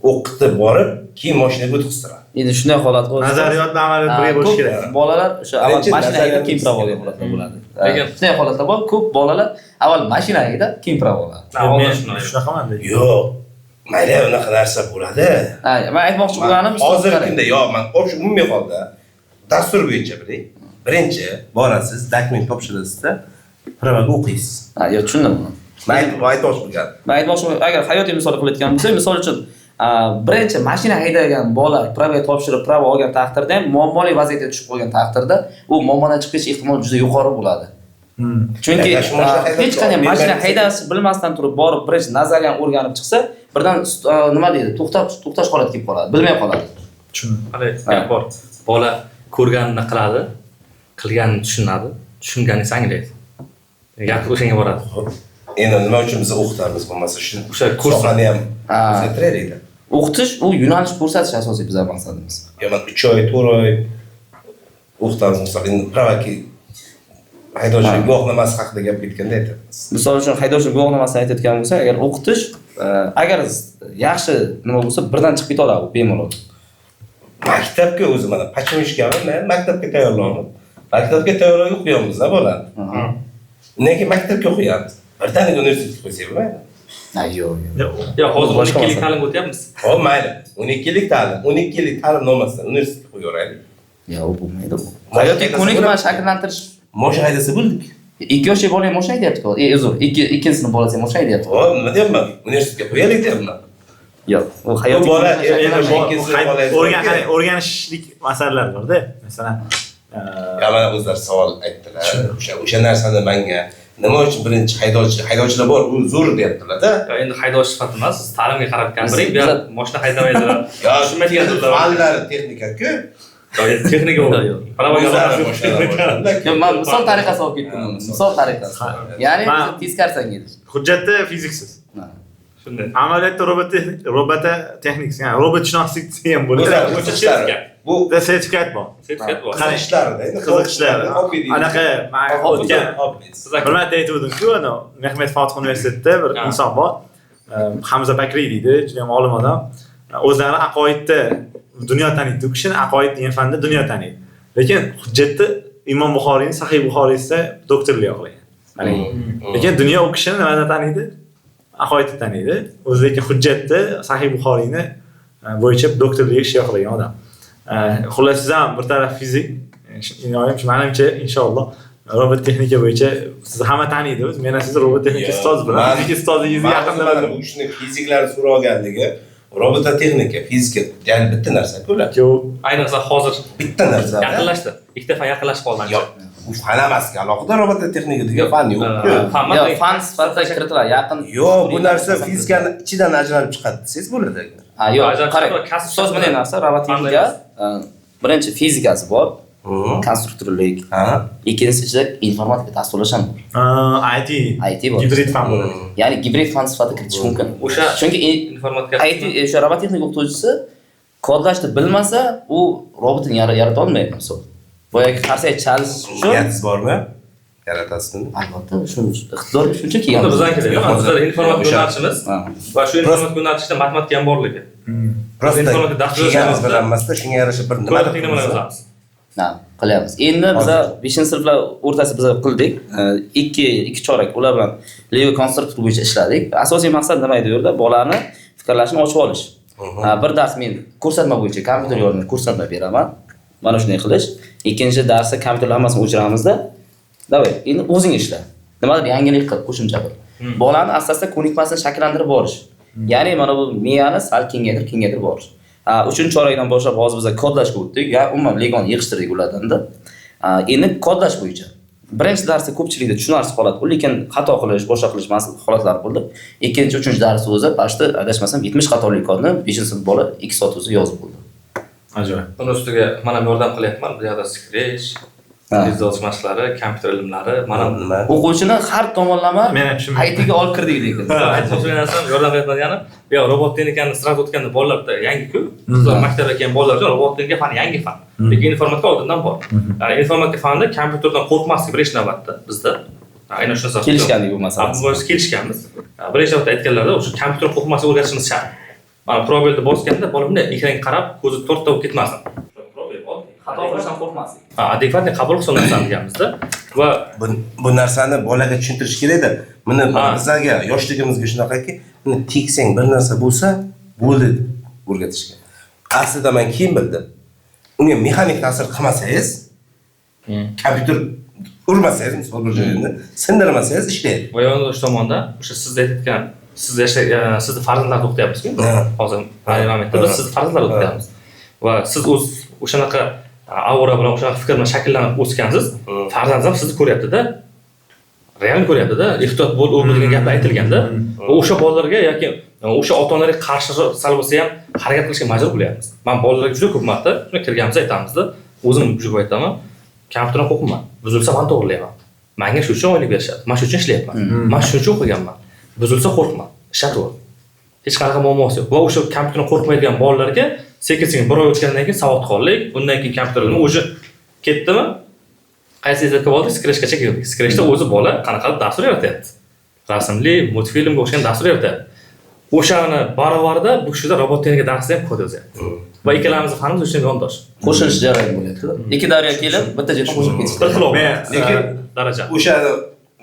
o'qitib borib, keyin mashinaga o'tkaztiradi.
Endi shunday holat bo'lsa,
nazariyat bilan amaliyot birga bo'lishi kerak.
Bolalar o'sha avval mashina haydab keyin prava olgan holatlar bo'ladi. Lekin shunday holatlar bor, ko'p bolalar avval mashina haydab keyin prava oladi.
Shunaqaman-da.
Yo'q. Mayli, unaqa narsa bo'ladi.
Men aytmoqchi bo'lganim,
hozirgi kunda men umumiy holda dastur bo'yicha biling. Birinchi borasiz, dokument topshirasizda, pravaga o'qiysiz.
Yo'q, tushundim buni.
Men aytmoqchi bo'lganim.
Men aytmoqchi, agar hayotiy misol qilayotgan bo'lsak, misol uchun birinchi mashina haydagan bola pravaga topshirib, prava olgan taqdirda ham muammoli vaziyatga tushib qolgan taqdirda, u muammodan chiqish ehtimoli juda yuqori bo'ladi. Chunki hech qanday mashina haydash bilmasdan turib borib birinchi nazariyani o'rganib chiqsa, birdan nima deydi, to'xtash holatiga kelib qoladi, bilmay qoladi.
Hali bor. Bola ko'rganini qiladi, qilganini tushunadi, tushunganini anglaydi. Gap o'shanga boradi.
Endi nima uchun biz o'qitamiz bo'lmasa
o'sha kursni
ham o'zgartiraylik.
O'qitish u yo'nalish ko'rsatish asosiy bizning maqsadimiz.
Men 3 oy, 4 oy o'qitamiz, masalan, endi pravaki haydovchilik guvohnomasi haqida gap ketganda aytamiz.
Misol uchun haydovchilik guvohnomasini aytayotgan bo'lsak, agar o'qitish, agar yaxshi nima bo'lsa, birdan chiqib keta oladi bemalol.
Maktabga o'zi mana pachimishgaman, men maktabga tayyorlandim. Maktabga tayyorlanib o'qiyapmiz-a bolani. Undan keyin maktabga o'qiyapmiz. Birdaniga universitetga qo'ysak bo'lmaydi.
Yo'q, hozir 12 yillik ta'lim o'tyapmiz.
Mayli, 12 yillik ta'lim nomasidan universitetga qo'yaveraylik.
Yo'q, bo'lmaydi bu. Hayotiy ko'nikma shakllantirish
Moshina haydasa bo'ldik.
2 yoshli bola ham moshina haydayapti-ku. Uzr, 2 sinf bolasi ham moshina haydayapti.
Voy, nima deyapman? Universitetga qo'yaylik deyapman.
Yo'q, u hayotiy
bola
o'rganishlik masalalar bor-da. Masalan,
Ya mana o'zlari savol aytdilar. O'sha narsani menga nima uchun birinchi haydovchilar bor, u zo'r deyaptilar-da.
Endi haydovchi sifatida emas, siz ta'limga qarab gapiring. Bu yer mashina haydamaydilar.
Yo,
tushunmaydiganlar.
fanlari texnika-ku.
Texnika yo'q.
Men misol tariqasida olib ketdim. Misol tariqasida. Ya'ni teskarsan kelish.
hujjatda fiziksiz.
Shunday.
Amaliyotda robototexnik, ya'ni robotshunoslik desa ham bo'ladi.
Bu
sertifikat bor.
Sertifikat bor.
qanaqa ishlarida, endi
Qiziq ishlar. Anaqa men o'tgan bir marta aytgandim-ku, ana Mehmet Fatih universitetida bir inson bor. Hamza Bakriy deydi, juda ham olim odam. O'zlari aqoidda dunyo taniydi, u kishini aqoid degan fanda dunyo taniydi. Lekin hujjatda Imom Buxoriyning Sahih Buxoriysida doktorlik yo'qlagan. Lekin dunyo u kishini nimadan taniydi? Aqoidni taniydi. O'zi lekin hujjatda Sahih Buxoriyni bo'yicha doktorlik ish yo'qlagan odam. Xullas siz ham bir taraf fizik, menimcha inshaalloh robot texnika bo'yicha siz hamma taniydi. Men siz robot texnika ustoz bilan fizik ustozingizni yaqindan
bu ishni fiziklar so'raganligi robototexnika, fizika, ya'ni bitta narsa-ku ular.
Ayniqsa hozir
Bitta narsa.
yaqinlashdi. Ikkita fan yaqinlashib qoldi.
Yo'q, u fan emas-ku, alohida robototexnika degan fan yo'q-ku.
Yo'q, fan sifatida kiritiladi, yaqin.
Yo'q, bu narsa fizikani ichidan ajralib chiqadi desangiz bo'ladi.
Ha, yo'q, qarang. Ustoz bunday narsa, robototexnika birinchi fizikasi bor, konstruktorlik. Ikkinchisi informatika dasturlash ham bor. IT bor.
Gibrid fan bo'ladi.
Ya'ni gibrid fan sifatida kiritish mumkin.
O'sha
chunki
informatika
IT o'sha robototexnika o'qituvchisi kodlashni bilmasa, u robotni yarata olmaydi, misol. Boyagi qarsak chalish shu.
Niyatingiz bormi? Yaratasizmi?
Albatta, shu iqtidorga shuncha kelgan.
Bizdan keladi. Bizlar informatika yo'nalishimiz va shu informatika yo'nalishida matematika ham borligi.
Prosta
informatika dasturlash
kelganimiz bilan emasda, shunga yarasha bir nima
qilamiz.
Ha, qilyapmiz. Endi biz 5-sinflar o'rtasida biz qildik. 2 chorak ular bilan Lego konstruktor bo'yicha ishladik. Asosiy maqsad nima edi yo'lda? Bolani fikrlashini ochib olish. Bir dars men ko'rsatma bo'yicha kompyuter yordamida ko'rsatma beraman. Mana shunday qilish. Ikkinchi darsda kompyuterlar hammasini o'chiramizda. Davay, endi o'zing ishla. Nimadir yangilik qil, qo'shimcha qil. Bolani asta-asta ko'nikmasini shakllantirib borish. Ya'ni mana bu miyani sal kengaytirib borish. 3-chorakdan boshlab hozir biz kodlashga o'tdik. Umuman Legoni yig'ishtirdik ulardan-da. Endi kodlash bo'yicha. Birinchi darsda ko'pchilikda tushunarsiz holat bo'ldi, lekin xato qilish, boshqa qilish holatlar bo'ldi. Ikkinchi, 3-dars o'zi pastda adashmasam 70 xatolik kodni 5-sinf bola 2 soat o'zi yozib bo'ldi.
Ajoyib.
Buni ustiga men ham yordam qilyapman. Bu yerda Scratch, Visual mashqlari, kompyuter ilmlari, mana nima.
O'quvchini har tomonlama
Men tushunmayman.
ITga olib kirdik lekin.
Aytmoqchi narsam yordam qilyapman degani, bu yoq robot texnikani sirab o'tganda bolalarda yangi-ku. Bizlar maktabda kelgan bolalar uchun robot texnika fani yangi fan. Lekin informatika oldindan bor. Ya'ni informatika fanida kompyuterdan qo'rqmaslik birinchi navbatda bizda. Aynan shu hisob.
Kelishgandik bu masalada.
Biz kelishganmiz. Birinchi navbatda aytganlarda o'sha kompyuter qo'rqmaslik o'rgatishimiz shart. Mana probelni bosganda bola bunday ekranga qarab ko'zi to'rtta bo'lib ketmasin.
Xato qilishdan qo'rqmaslik.
Adekvatni qabul qilsa narsa deganmizda va
bu narsani bolaga tushuntirish kerak-da. Buni bizlarga yoshligimizga shunaqaki, buni teksang bir narsa bo'lsa, bo'ldi o'rgatishga. Aslida men keyin bildim. Unga mexanik ta'sir qilmasangiz, kompyuter urmasangiz, misol bir joyini sindirmasangiz ishlaydi.
Va yana o'sha tomonda o'sha siz aytgan sizni farzandlarni o'qityapmizku. Hozir momentda biz sizni farzandlarni o'qityapmiz. Va siz o'z o'shanaqa aura bilan o'sha fikr bilan shakllanib o'sgansiz, farzandingiz ham sizni ko'ryapti-da. Real ko'ryapti-da. Ehtiyot bo'l, o'rni degan gaplar aytilganda, o'sha bolalarga yoki o'sha ota-onalarga qarshi sal bo'lsa ham harakat qilishga majbur bo'lyapmiz. Men bolalarga juda ko'p marta shuni kirganimizda aytamizda, o'zim juda ko'p aytaman. Kompyuterdan qo'rqmayman. Buzilsa men to'g'rilayman. Menga shu uchun oylik berishadi. Men shu uchun ishlayapman. Men shu uchun o'qiganman. Buzilsa qo'rqma. Ishlataver. Hech qanaqa muammosi yo'q. Va o'sha kompyuterdan qo'rqmaydigan bolalarga sekin-sekin bir oy o'tgandan keyin savodxonlik, undan keyin kompyuterni o'zi ketdimi? Qaysi izlatga bo'ldi? Scratchgacha kirdik. Scratchda o'zi bola qanaqa dastur yaratyapti. Rasmli, multfilmga o'xshagan dastur yaratyapti. O'shani baravarda bu kishida robot texnika darsi ham kod yozyapti. Va ikkalamizni fanimiz uchun yondosh.
Qo'shilish jarayoni bo'lyapti. Ikki daryo kelib, bitta joyda qo'shib ketishdi.
Bir xil
lekin
daraja.
O'sha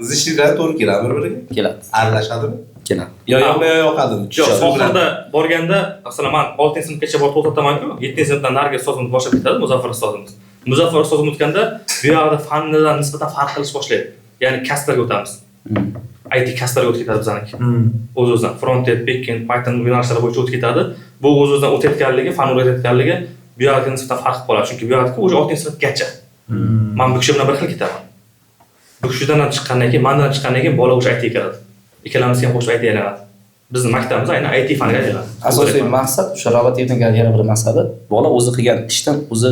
zishliklar to'g'ri keladimi bir-biriga?
Keladi.
Aralashadimi?
Keladi.
Yoqadimi?
Yo'q, sohilda borganda, masalan, men 6-sinfgacha borib to'xtataman-ku, 7-sinfdan nariga ustozimiz boshlab ketadi, Muzaffar ustozimiz. Muzaffar ustozim o'tganda bu yoqda fannidan nisbatan farq qilish boshlaydi. Ya'ni kasblarga o'tamiz. IT kasblarga o'tib ketadi bizaniki. O'z-o'zidan front-end, back-end, Python yo'nalishlari bo'yicha o'tib ketadi. Bu o'z-o'zidan o'tayotganligi, fan o'rgatayotganligi bu yoqga nisbatan farq qiladi. Chunki bu yoqda o'sha 6-sinfgacha. Men bu kishi bilan bir xil ketaman. Bu kishidan chiqqandan keyin, mendan chiqqandan keyin bola o'sha IT keladi. Ikkalamiz ham qo'shib IT aylanadi. Bizning maktabimiz aynan IT faniga aylanadi.
Asosiy maqsad o'sha robototexnika yana bir maqsadi bola o'zi qilgan ishdan o'zi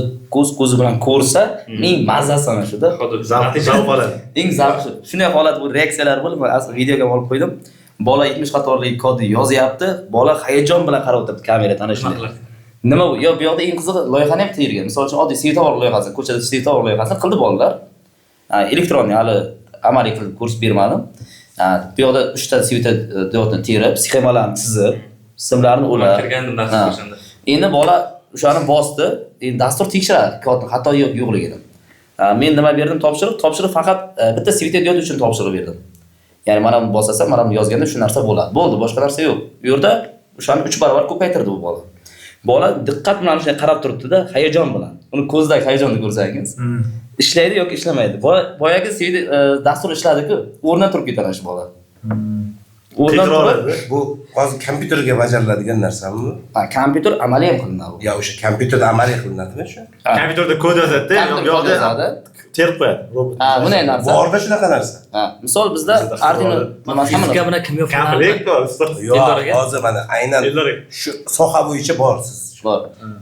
ko'zi bilan ko'rsa, eng mazasi ana shuda.
Zavq oladi.
Eng zavqli. Shunday holat bu reaksiyalar bo'lib, men asli videoga olib qo'ydim. Bola 70 qatorlik kodni yozyapti, bola hayajon bilan qarab o'tiribdi kameradan ana shunday. Nima bu? Yo bu yoqda eng qizig'i loyihani ham tayyorlagan. Misol uchun oddiy svetofor loyihasi, ko'chada svetofor loyihasini qildi bolalar. Elektronniy hali amaliy qilib kurs bermadim. Bu yoqda 3 ta svetoforni terib, sxemalarni chizib, simlarni ulab
kirgandim dars o'shanda.
Endi bola o'shani bosdi, endi dastur tekshiradi kodni xato yo'qligini. Men nima berdim topshiriq faqat bitta svetofor uchun topshiriq berdim. Ya'ni mana buni bosasam, mana buni yozganda shu narsa bo'ladi. Bo'ldi, boshqa narsa yo'q. Bu yerda o'shani 3 barobar ko'paytirdi bu bola. Bola diqqat bilan shunday qarab turibdi-da, hayajon bilan. Uni ko'zidagi hayajonni ko'rsangiz, ishlaydi yoki ishlamaydi. Boyagi dastur ishladi-ku, o'rnidan turib ketadi shu bola. O'rnidan turib,
bu hozir kompyuterga bajariladigan narsami?
Kompyuter amaliy ham qilinadi.
Yo, o'sha kompyuterda amaliy qilinadimi shu?
Kompyuterda kod yozadi, bu yoqda terib qo'yadi robot.
Bunday narsa.
Borda shunaqa narsa.
Misol bizda Arduino
fizika bilan kimyo fanlari
Komplekt bor, ustoz.
Yo'q, hozir mana aynan shu soha bo'yicha borsiz.
bor.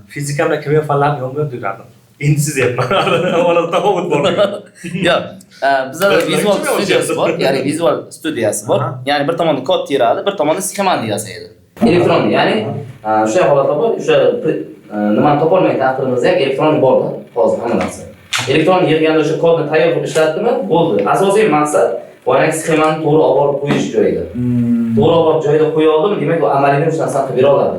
Fizika bilan kimyo fanlarini yomon yurardim. Endi siz yapman. Avvalda tafovut bor.
Yo'q, bizda vizual studiyasi bor, ya'ni vizual studiyasi bor. Ya'ni bir tomonda kod teradi, bir tomonda sxemani yasaydi. Elektron, ya'ni o'sha holatda bor, o'sha nimani topolmay taqdirimizda ham elektron bor hozir hamma narsa. Elektron yig'ganda o'sha kodni tayyor qilib ishlatdimi? Bo'ldi. Asosiy maqsad boyagi sxemani to'g'ri olib borib qo'yish joyida. To'g'ri olib joyida qo'ya oldim, demak u amaliyda o'sha narsani qilib bera oladi.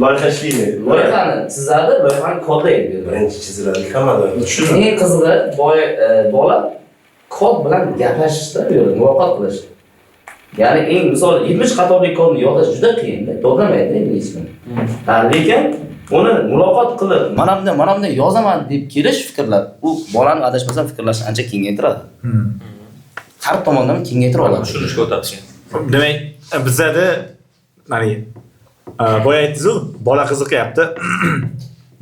Loyiha ishlaydi.
Loyihani chizadi, loyihani kodlaydi.
Birinchi chiziladi, hammada.
Eng qizig'i bola kod bilan gaplashishda, muloqot qilish. Ya'ni eng misol 70 qatorli kodni yozish juda qiyin, to'g'rimaydi ingliz bilan. Lekin uni muloqot qilib, mana bunday yozaman deb kelish fikrlar, u bolani adashmasam fikrlashni ancha kengaytiradi. Har tomondan kengaytira oladi.
Tushunishga o'tadi.
Demak, bizda mana boya aytdingiz-ku, bola qiziqyapti.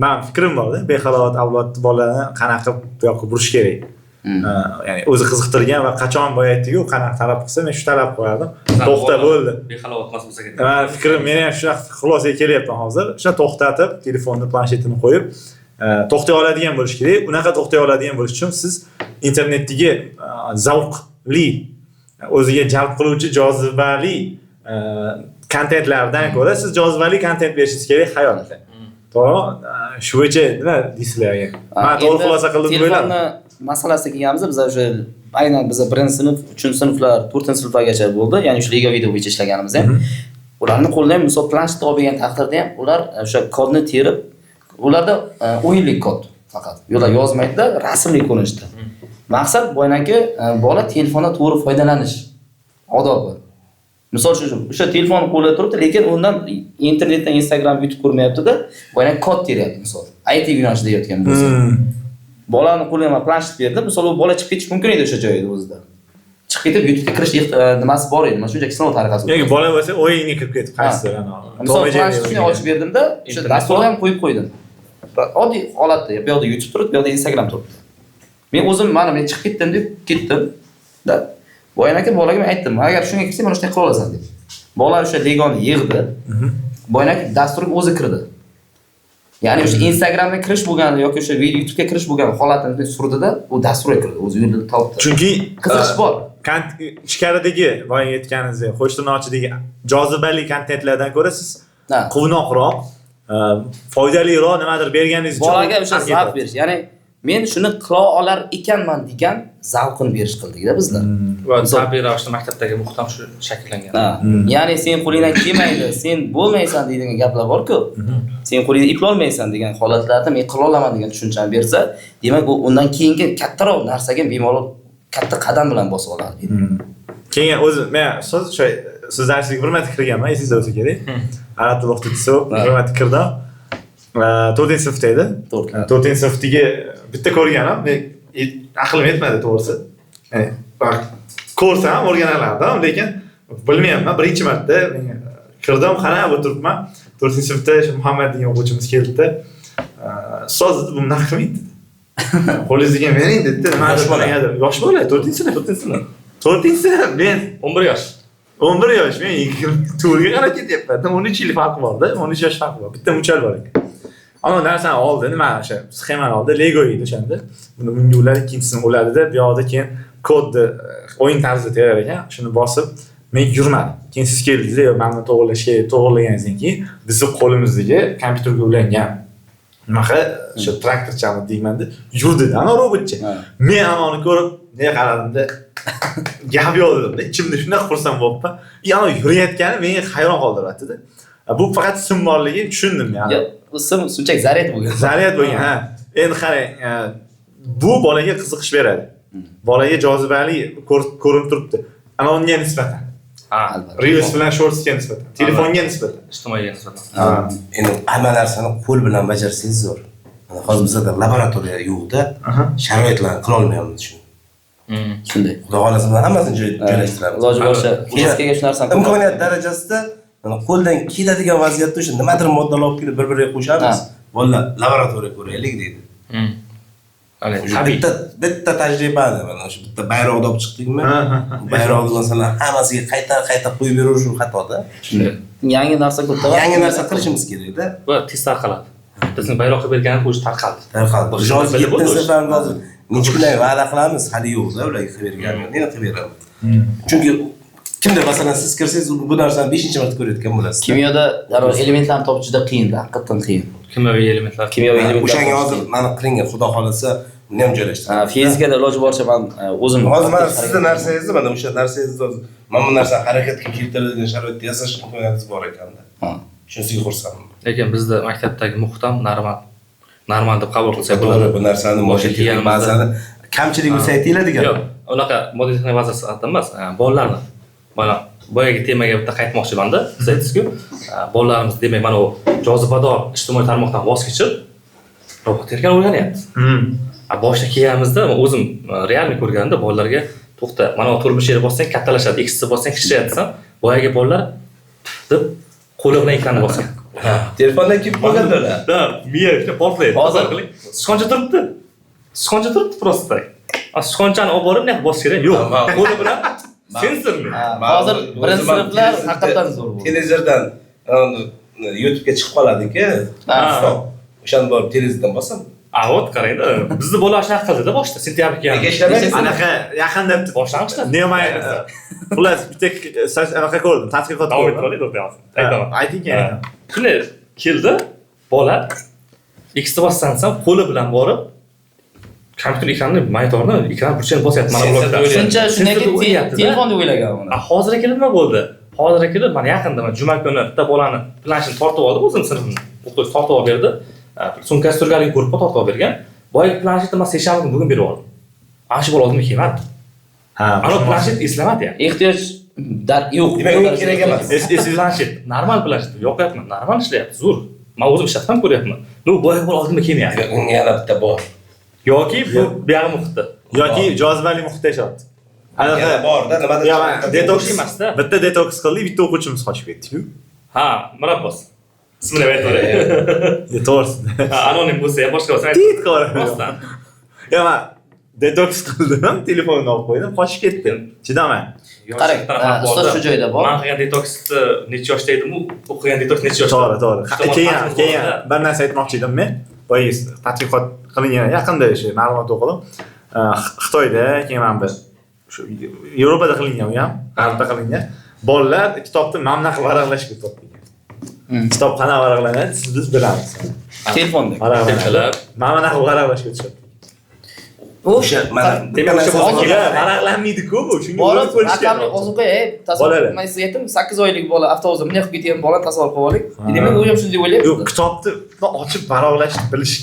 Men fikrim bor-da, behalovat avlodni bolani qanaqa bu yoqqa burish kerak. Ya'ni o'zi qiziqtirgan va qachon boya aytdi-ku, qanaqa talab qilsa, men shu talab qo'yardim. To'xta bo'ldi.
Behalovat emas bo'lsa kerak.
Men fikrim, men ham shunaqa xulosaga kelyapman hozir. Shuna to'xtatib, telefonni, planshetini qo'yib, to'xtay oladigan bo'lish kerak. Unaqa to'xtay oladigan bo'lish uchun siz internetdagi zavqli, o'ziga jalb qiluvchi jozibali kontentlardan ko'ra siz jozibali kontent berishingiz kerak hayotda. To'g'ri? Shu bo'yicha nima deysizlar? Men to'g'ri xulosa qildim deb o'yladim.
Telefonni masalasiga kelganmiz, biz o'sha aynan biz 1-sinf, 3-sinflar, 4-sinflargacha bo'ldi. Ya'ni o'sha Lego video bo'yicha ishlaganimiz ham. Ularning qo'lida ham misol planshet olgan taqdirda ham ular o'sha kodni terib, ularda o'yinlik kod faqat. Yo'la yozmaydi-da, rasmli ko'rinishda. Maqsad boyagi bola telefondan to'g'ri foydalanish odobi. Misol uchun o'sha telefon qo'lida turibdi, lekin undan internetdan Instagram, YouTube ko'rmayapti-da, boyagi kod teryapti misol. IT yo'nalishida yotgan bo'lsa. Bolani qo'liga men planshet berdim, misol u bola chiqib ketish mumkin edi o'sha joyda o'zida. Chiqib ketib YouTube'ga kirish nimasi bor edi. Mana shunchaki sinov tariqasi.
Yoki bola bo'lsa o'yinga kirib ketib qaysidir ana.
Misol planshetni ochib berdim-da, o'sha dasturni ham qo'yib qo'ydim. Oddiy holatda, bu yoqda YouTube turibdi, bu yoqda Instagram turibdi. Men o'zim men chiqib ketdim deb ketdim. Da Boyan aka bolaga men aytdim, agar shunga kelsa mana shunday qila olasan deb. Bola o'sha Legoni yig'di. Boyan aka dasturga o'zi kirdi. Ya'ni o'sha Instagramga kirish bo'lganda yoki o'sha YouTube'ga kirish bo'lgan holatini surdi-da, u dasturga kirdi, o'zi yo'lini topdi.
Chunki
qiziqish bor.
Ichkaridagi boya aytganingizdek, qo'shtirnochidagi jozibali kontentlardan ko'ra siz quvnoqroq, foydaliroq nimadir berganingiz uchun
bolaga o'sha zavq berish. Ya'ni men shuni qila olar ekanman degan zavqini berish qildik-da bizlar.
Va tabiiy ravishda maktabdagi muhit ham shu shakllangan.
Ya'ni sen qo'lingdan kelmaydi, sen bo'lmaysan deydigan gaplar bor-ku. Sen qo'lingdan eplolmaysan degan holatlarda men qila olaman degan tushunchani bersa, demak u undan keyingi kattaroq narsaga bemalol katta qadam bilan bosa oladi.
Keyin o'zi men siz darsga bir marta kirganman, esingizda bo'lsa kerak. Arab tili o'qituvchisi bir marta kirdim. 4-sinfda edi. 4-sinfdagi bitta ko'rganim, men aqlim yetmadi to'g'risi. Ko'rsam ham o'rganalardim, lekin bilmayapman, birinchi marta men kirdim, qarab o'tiribman. 4-sinfda Muhammad degan o'quvchimiz keldi. Ustoz dedi, "Bu nima qilmaydi?" Qo'lingizga bering dedi. Yosh bola, 4-sinf. 4-sinf, men
11 yosh.
11 yosh, men 24 ga qarab ketyapman. 13 yil farqi bor-da, 13 yosh farqi bor. Bitta muchal bor ekan. Ana narsani oldi, nima o'sha sxemani oldi, Lego edi o'shanda. Buni bunga ular ikkinchisini uladida, bu yoqda keyin kodni o'yin tarzida terar ekan. Shuni bosib, men yurmadim. Keyin siz keldingiz, mana to'g'rilaganingizdan keyin bizni qo'limizdagi kompyuterga ulangan Maha o'sha traktorchami deyman-da, yurdi-da, ana robotcha. Men uni ko'rib, nega qaradimda, gap yo'q dedim-da, ichimda shunday xursand bo'libman. Yana yurayotgani meni hayron qoldiryapti-da. Bu faqat sim borligini tushundim yani.
Bu sim shunchaki zaryad bo'lgan.
Zaryad bo'lgan, ha. Endi qarang, bu bolaga qiziqish beradi. Bolaga jozibali ko'rinib turibdi. Ana unga nisbatan.
Albatta.
Reels bilan shortsga nisbatan, telefonga nisbatan,
ijtimoiy nisbatan.
Endi hamma narsani qo'l bilan bajarsangiz zo'r. Hozir bizda laboratoriya yo'q-da, sharoitlarni qila olmayapmiz shuni.
Shunday.
Xudo xolasa hammasini joylashtiramiz.
Iloji boricha fizikaga shu narsani
imkoniyat darajasida qo'ldan keladigan vaziyatda o'sha nimadir moddalar olib kelib bir-biriga qo'shamiz. Bolalar laboratoriya ko'raylik deydi. Bitta tajribani mana o'sha bitta bayroqni olib chiqdikmi? Bayroqni masalan hammasiga qayta qo'yib berish u xatoda.
Yangi narsa ko'tarar.
Yangi narsa qilishimiz kerak-da.
Va tez tarqaladi. Bizni bayroqqa berganimiz o'zi tarqaldi.
Joz 7-sinflarni hozir necha kundan va'da qilamiz, hali yo'q-da ularga qilib berganman. Yana qilib beraman. Chunki kimdir masalan siz kirsangiz bu narsani 5-marta ko'rayotgan bo'lasiz.
Kimyoda elementlarni topish juda qiyin, haqiqatan qiyin.
Kimyoviy elementlar.
O'shanga hozir mana qilingan, xudo xolasa buni ham joylashtiramiz.
Fizikada iloji boricha men o'zim
hozir mana sizning narsangizni, mana o'sha narsangizni hozir mana bu narsani harakatga keltiradigan sharoitda yasash imkoniyatingiz bor ekanda. Shunisiga xursandman.
Lekin bizda maktabdagi muhit ham normal deb qabul qilsak bo'ladi.
Bu narsani mo'shilgan ba'zan kamchilik bo'lsa aytinglar-degan.
Yo'q, unaqa moddiy texnik vazir sifatida emas, bolalarni mana boyagi temaga bitta qaytmoqchiman-da. Siz aytdingiz-ku, bolalarimiz demak mana u jozibador ijtimoiy tarmoqdan voz kechib robot tergan o'rganyapti. Boshda kelganimizda o'zim realni ko'rganda bolalarga to'xta, mana bu turmush yeri bossang kattalashadi, x bossang kichrayadi desam, boyagi bolalar deb qo'li bilan ekranni bosgan.
Telefondan kelib qolganlar.
Da, miya portlaydi. Hozir qiling. Sichqoncha turibdi. Sichqoncha turibdi prosta. Sichqonchani olib borib, nima bosish kerak? Yo'q, qo'li bilan sensorli.
Hozir birinchi sinflar haqiqatan zo'r bo'ldi.
Televizordan YouTube'ga chiqib qoladi-ku. O'shani borib televizordan bosam.
Вот qarangda, bizni bolalar shunaqa qildida boshda sentyabr kelgan.
Anaqa yaqinda
boshlang'ishda.
Nima xullas bitta anaqa ko'rdim, tadqiqot
davom
ko'rdim.
etib qo'ydik, aytaman.
Ayting.
Shunday keldi, bola X bossan qo'li bilan borib kompyuter ekranini, monitorni, ekran burchini bosyapti. Mana bular
shuncha telefon deb o'ylagan uni.
Hozir kelib nima bo'ldi? Hozir kelib mana yaqinda mana juma kuni bitta bolani planshini tortib oldi, o'zim sinfimni. O'qituvchi tortib olib berdi. Sumkasi turganligini ko'rib tortib olib bergan. Boya planshetni men seshanba kuni bugun berib oldim. Ana shu bola oldimga kelmadi. Ana planshet eslamadi ya.
Ehtiyoj yo'q.
Demak, kerak emas.
Planshet, normal planshet. Yo'qyapman, normal ishlayapti, zo'r. Men o'zim ishlatib ko'ryapman. Boya bola oldimga kelmayapti.
Unga yana bitta bor.
Yoki bu buyog'i muhitda.
Yoki jozibali muhitda yashyapti.
Anaqa bor-da, nimadir.
Detoks emasda. Bitta detoks qildik, bitta o'quvchimiz qochib ketdi-ku.
Ha, murabbos. Ismini aytavering.
To'g'risi.
Anonim bo'lsa ham boshqa bo'lsa
Tit qilib.
Rostdan.
Yo, men detoks qildim, telefonni olib qo'ydim, qochib ketdim. Chidaman.
Qarang, ustoz shu joyda bor.
Men qilgan detoksni necha yoshda edim, u o'qigan detoks necha yoshda?
To'g'ri. Keyin bir narsa aytmoqchi edim men. Boyagi tadqiqot qilingan yaqinda o'sha ma'lumot o'qidim. Xitoyda keyin men bir shu Yevropada qilingan u ham, G'arbda qilingan. Bolalar kitobni mamna qilib varaqlashga o'tdi. Kitob qanaqa varaqlanadi, siz bilamiz.
Telefonda.
Varaqlanadi.
Mamna qilib varaqlashga o'tdi.
O'sha
mana demak o'sha
varaqlanmaydi-ku bu, shunga
borib
ko'rish kerak.
raqamli ozuqa, tasavvur men sizga aytdim, 8 oylik bola avtobusda bunday qilib ketgan bola tasavvur qilib oling. Demak, u ham shunday o'ylayapti.
Yo'q, kitobni ochib varaqlashni bilish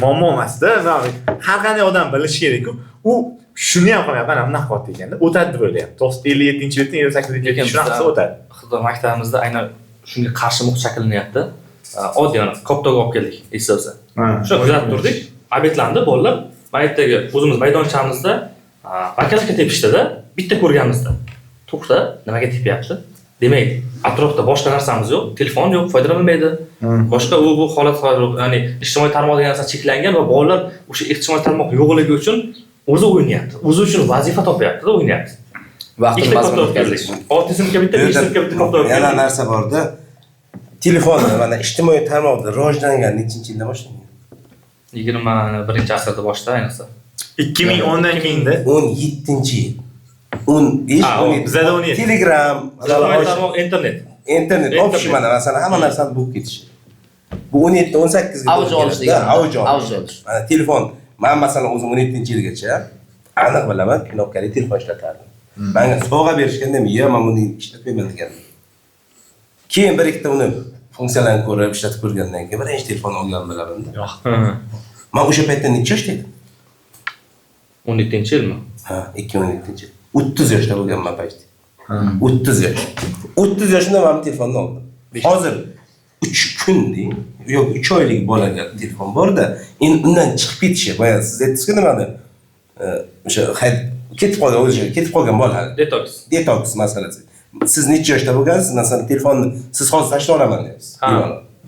muammo emas-da. Har qanday odam bilishi kerak-ku. U shuni ham qilmayapti, mana bunaqa qilyapti ekanda, o'tadi deb o'ylayapti. 57-yildan 58-yilga shunaqa o'tadi.
Xitoy maktabimizda aynan shunga qarshi muhit shakllanyapti. Oddiy ana koptaga olib keldik, eslasa. Shuni kuzatib turdik. obyektlarni bolalar maytdagi o'zimiz maydonchamizda bakalashga tepishdida bitta ko'rganmizda. To'xta, nimaga tepyapti? Demak, atrofda boshqa narsamiz yo'q, telefon yo'q, foydalanilmaydi. Boshqa bu holat ya'ni ijtimoiy tarmoq degan narsa cheklangan va bolalar o'sha ijtimoiy tarmoq yo'qligi uchun o'zi o'ynayapti. O'zi uchun vazifa topyapti-da, o'ynayapti.
Vaqtni mazmun o'tkazish.
Autismga bitta, bitta to'xtab
yana narsa borda. Telefonni mana ijtimoiy tarmoqda rivojlangan nechinchi yilda boshlangan?
21-asrda boshida ayniqsa.
2010dan keyinda
17-yil. 15
bizada 17.
Telegram,
Ijtimoiy tarmoq internet.
Option mana masalan hamma narsani bo'lib ketishi. Bu 17-18 ga
Avj olish degani.
Avj olish. Mana telefon, men masalan o'zim 17-yilgacha aniq bilaman, knopkali telefon ishlatardim. Menga sovg'a berishganda men "Yo, men buni ishlatmayman" degandim. Keyin bir ikkita uni funksiyalarini ko'rib, ishlatib ko'rgandan keyin birinchi telefon olgan bilaman-da.
yo'q.
Men o'sha paytda necha yoshda edim?
17-yilmi?
Ha, 2017-yil. 30 yoshda bo'lganman paytda. 30 yosh. 30 yoshda men telefonni oldim. Hozir 3 kun deng, yo'q 3 oylik bolaga telefon bor-da, endi undan chiqib ketishi, boya siz aytdingiz-ku nimani? O'sha ketib qolgan bola. Detox masalasi. Siz necha yoshda bo'lgansiz? Masalan, telefonni siz hozir tashlab olaman deysiz.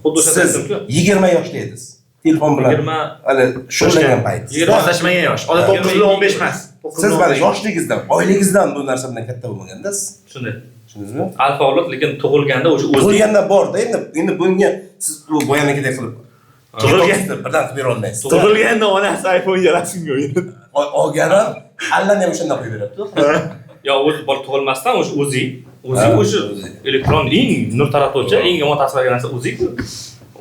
Xuddi o'sha
siz 20 yoshda edingiz. Telefon bilan hali shug'ullangan payt.
Boshlanmagan yosh. Odat 9 bilan 15 emas.
Siz mana yoshligingizdan, oilangizdan bu narsa bilan katta bo'lmaganda siz.
Shunday.
Tushundingizmi?
Alfa avlod lekin tug'ilganda o'sha o'zi
Tug'ilganda bor-da, endi bunga siz bu boyanigidek qilib
Tug'ilganda
birdan qilib bera olmaysiz.
Tug'ilganda onasi iPhone'ga rasmga o'yinadi.
Olgani allani ham o'shanda qo'yib beradi.
yo o'zi bola tug'ilmasdan o'zi o'sha elektron eng nur taratuvchi, eng yomon ta'sir qilgan narsa o'zi-ku.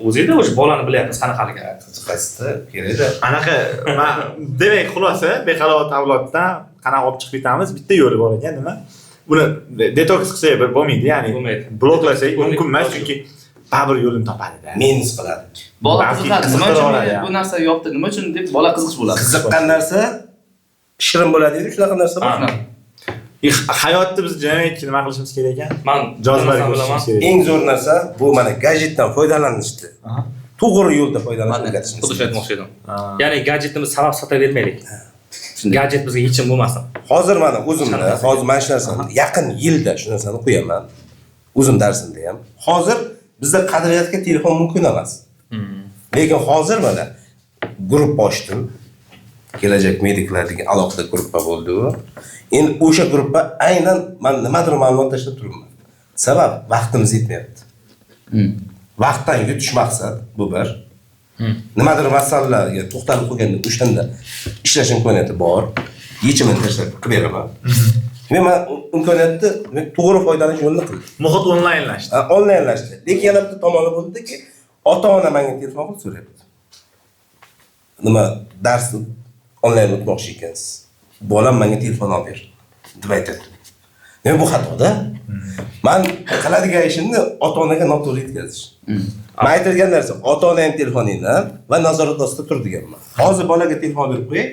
O'zida o'sha bolani bilyapmiz qanaqaligi.
Qiziqasizda, kerakda.
Anaqa demak xulosa behalovat avloddan qanaqa olib chiqib ketamiz? Bitta yo'li bor ekan, nima? Buni detoks qilsak bo'lmaydi, ya'ni bloklasak mumkin emas, chunki baribir yo'lini topadi-da.
Minus qiladi.
Bola qiziqadi. Nima uchun bu narsa yopdi? Nima uchun deb bola qiziqish bo'ladi.
Qiziqqan narsa shirin bo'ladi deydi, shunaqa narsa bor.
Hayotda biz jamiyatga nima qilishimiz kerak ekan?
Men
Jozibali bo'lamiz.
Eng zo'r narsa bu mana gadjetdan foydalanishdi. To'g'ri yo'lda foydalanishni o'rgatishimiz.
Xuddi shuni aytmoqchi edim. Ya'ni gadjetni biz sabab sotavermaylik. Gadjet bizga yechim bo'lmasin.
Hozir mana o'zimda, hozir mana shu narsani yaqin yilda shu narsani qo'yaman. O'zim darsimda ham. Hozir bizda qadriyatga telefon mumkin emas. Lekin hozir mana guruh ochdim. Kelajak mediklar degan alohida guruhga bo'ldi u. Endi o'sha guruhga aynan men nimadir ma'lumot tashlab turibman. Sabab vaqtimiz yetmayapti. Vaqtdan yutish maqsad bu bir. Nimadir masalalarga to'xtalib qo'yganda o'shanda ishlash imkoniyati bor. Yechimini tashlab qilib beraman. Men imkoniyatni to'g'ri foydalanish yo'lini qildim.
Muhit onlaynlashdi.
Onlaynlashdi. Lekin yana bitta tomoni bo'ldiki, ota-ona menga telefon qilib so'rayapti. Nima darsni onlayn o'tmoqchi ekansiz? Bolam menga telefon olib ber deb aytadi. Men bu xatoda. Men qiladigan ishimni ota-onaga noto'g'ri yetkazish. Men aytilgan narsa ota-onaning telefoningdan va nazorat ostida tur deganman. Hozir bolaga telefon berib qo'yay.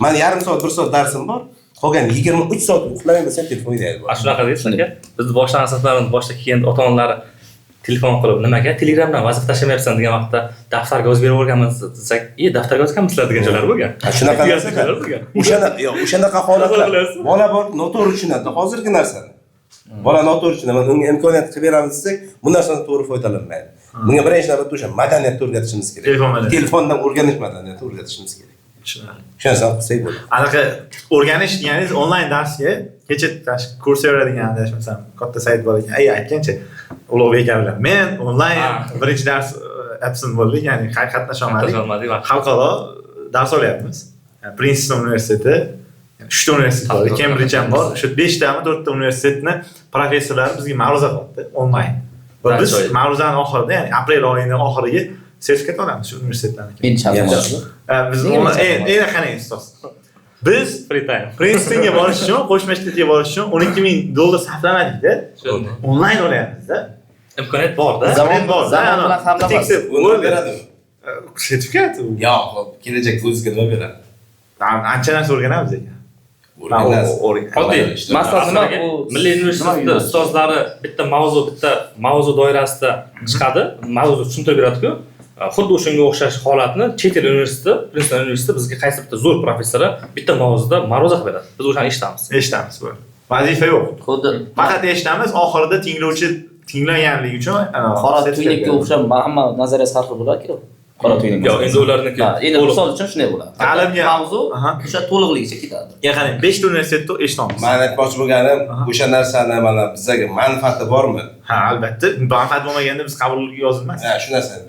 Men yarim soat, 1 soat darsim bor. Qolgan 23 soat uxlamay bo'lsam telefonga deydi.
Shunaqa deysiz aka. Biz boshqa asoslarni boshqa kelgan ota-onalar telefon qilib nimaga Telegramdan vazifa tashlamayapsan degan vaqtda daftarga yozib berib o'rganmiz desak, daftarga yozganmisizlar degan joylar bo'lgan.
Shunaqa narsalar bo'lgan. O'shanaqa holatlar. Bola bor, noto'g'ri tushunadi hozirgi narsani. Bola noto'g'ri tushunadi. Unga imkoniyat qilib beramiz desak, bu narsadan to'g'ri foydalanmaydi. Bunga birinchi navbatda o'sha madaniyatni o'rgatishimiz kerak. Telefondan o'rganish madaniyatini o'rgatishimiz kerak. Shunday qilsak bo'ladi.
Anaqa o'rganish deganingiz onlayn darsga kecha Coursera degan adashmasam katta sayt bor ekan. Aytgancha Ulug'bek aka bilan men onlayn birinchi dars absent bo'ldik, ya'ni qatnasholmadik. Xalqaro dars olyapmiz. Princeton universiteti, 3 ta universitet bor, Cambridge ham bor. Shu 5 tami 4 ta universitetni professorlari bizga ma'ruza qildi onlayn. Va biz ma'ruzaning oxirida, ya'ni aprel oyining oxiriga sertifikat olamiz shu universitetlardan. Biz eng qanday ustoz. Biz Princetonga borish uchun, qo'shma shtatga borish uchun $12,000 sarflamadik-da. Onlayn olyapmiz-da.
Imkoniyat bor-da.
Zaman bilan hamda
Nima beradi?
Sertifikat.
Yo'q, kelajakda o'ziga nima beradi?
Ancha narsa o'rganamiz ekan.
Oddiy. Masalan, nima bu Milliy universitetda ustozlari bitta mavzu doirasida chiqadi, mavzu tushuntirib beradi-ku. xuddi o'shanga o'xshash holatni chet el universiteti, Princeton universiteti bizga qaysi bitta zo'r professori bitta mavzuda ma'ruza qilib beradi. Biz o'shani eshitamiz.
Eshitamiz bu. Vazifa yo'q.
Xuddi
Faqat eshitamiz, oxirida tinglovchi tinglaganligi uchun
qora tuynukka o'xshab hamma nazariyasi har xil bo'lar-ku. Qora tuynuk.
Yo'q, endi ularniki
endi misol uchun shunday bo'ladi.
Ta'limga
mavzu o'sha to'liqligicha ketadi.
qarang, 5 ta universitetda eshitamiz.
Men aytmoqchi bo'lganim, o'sha narsani mana bizga manfaati bormi?
Ha, albatta. Manfaat bo'lmaganda biz qabulga yozilmas.
Ha, shu narsani.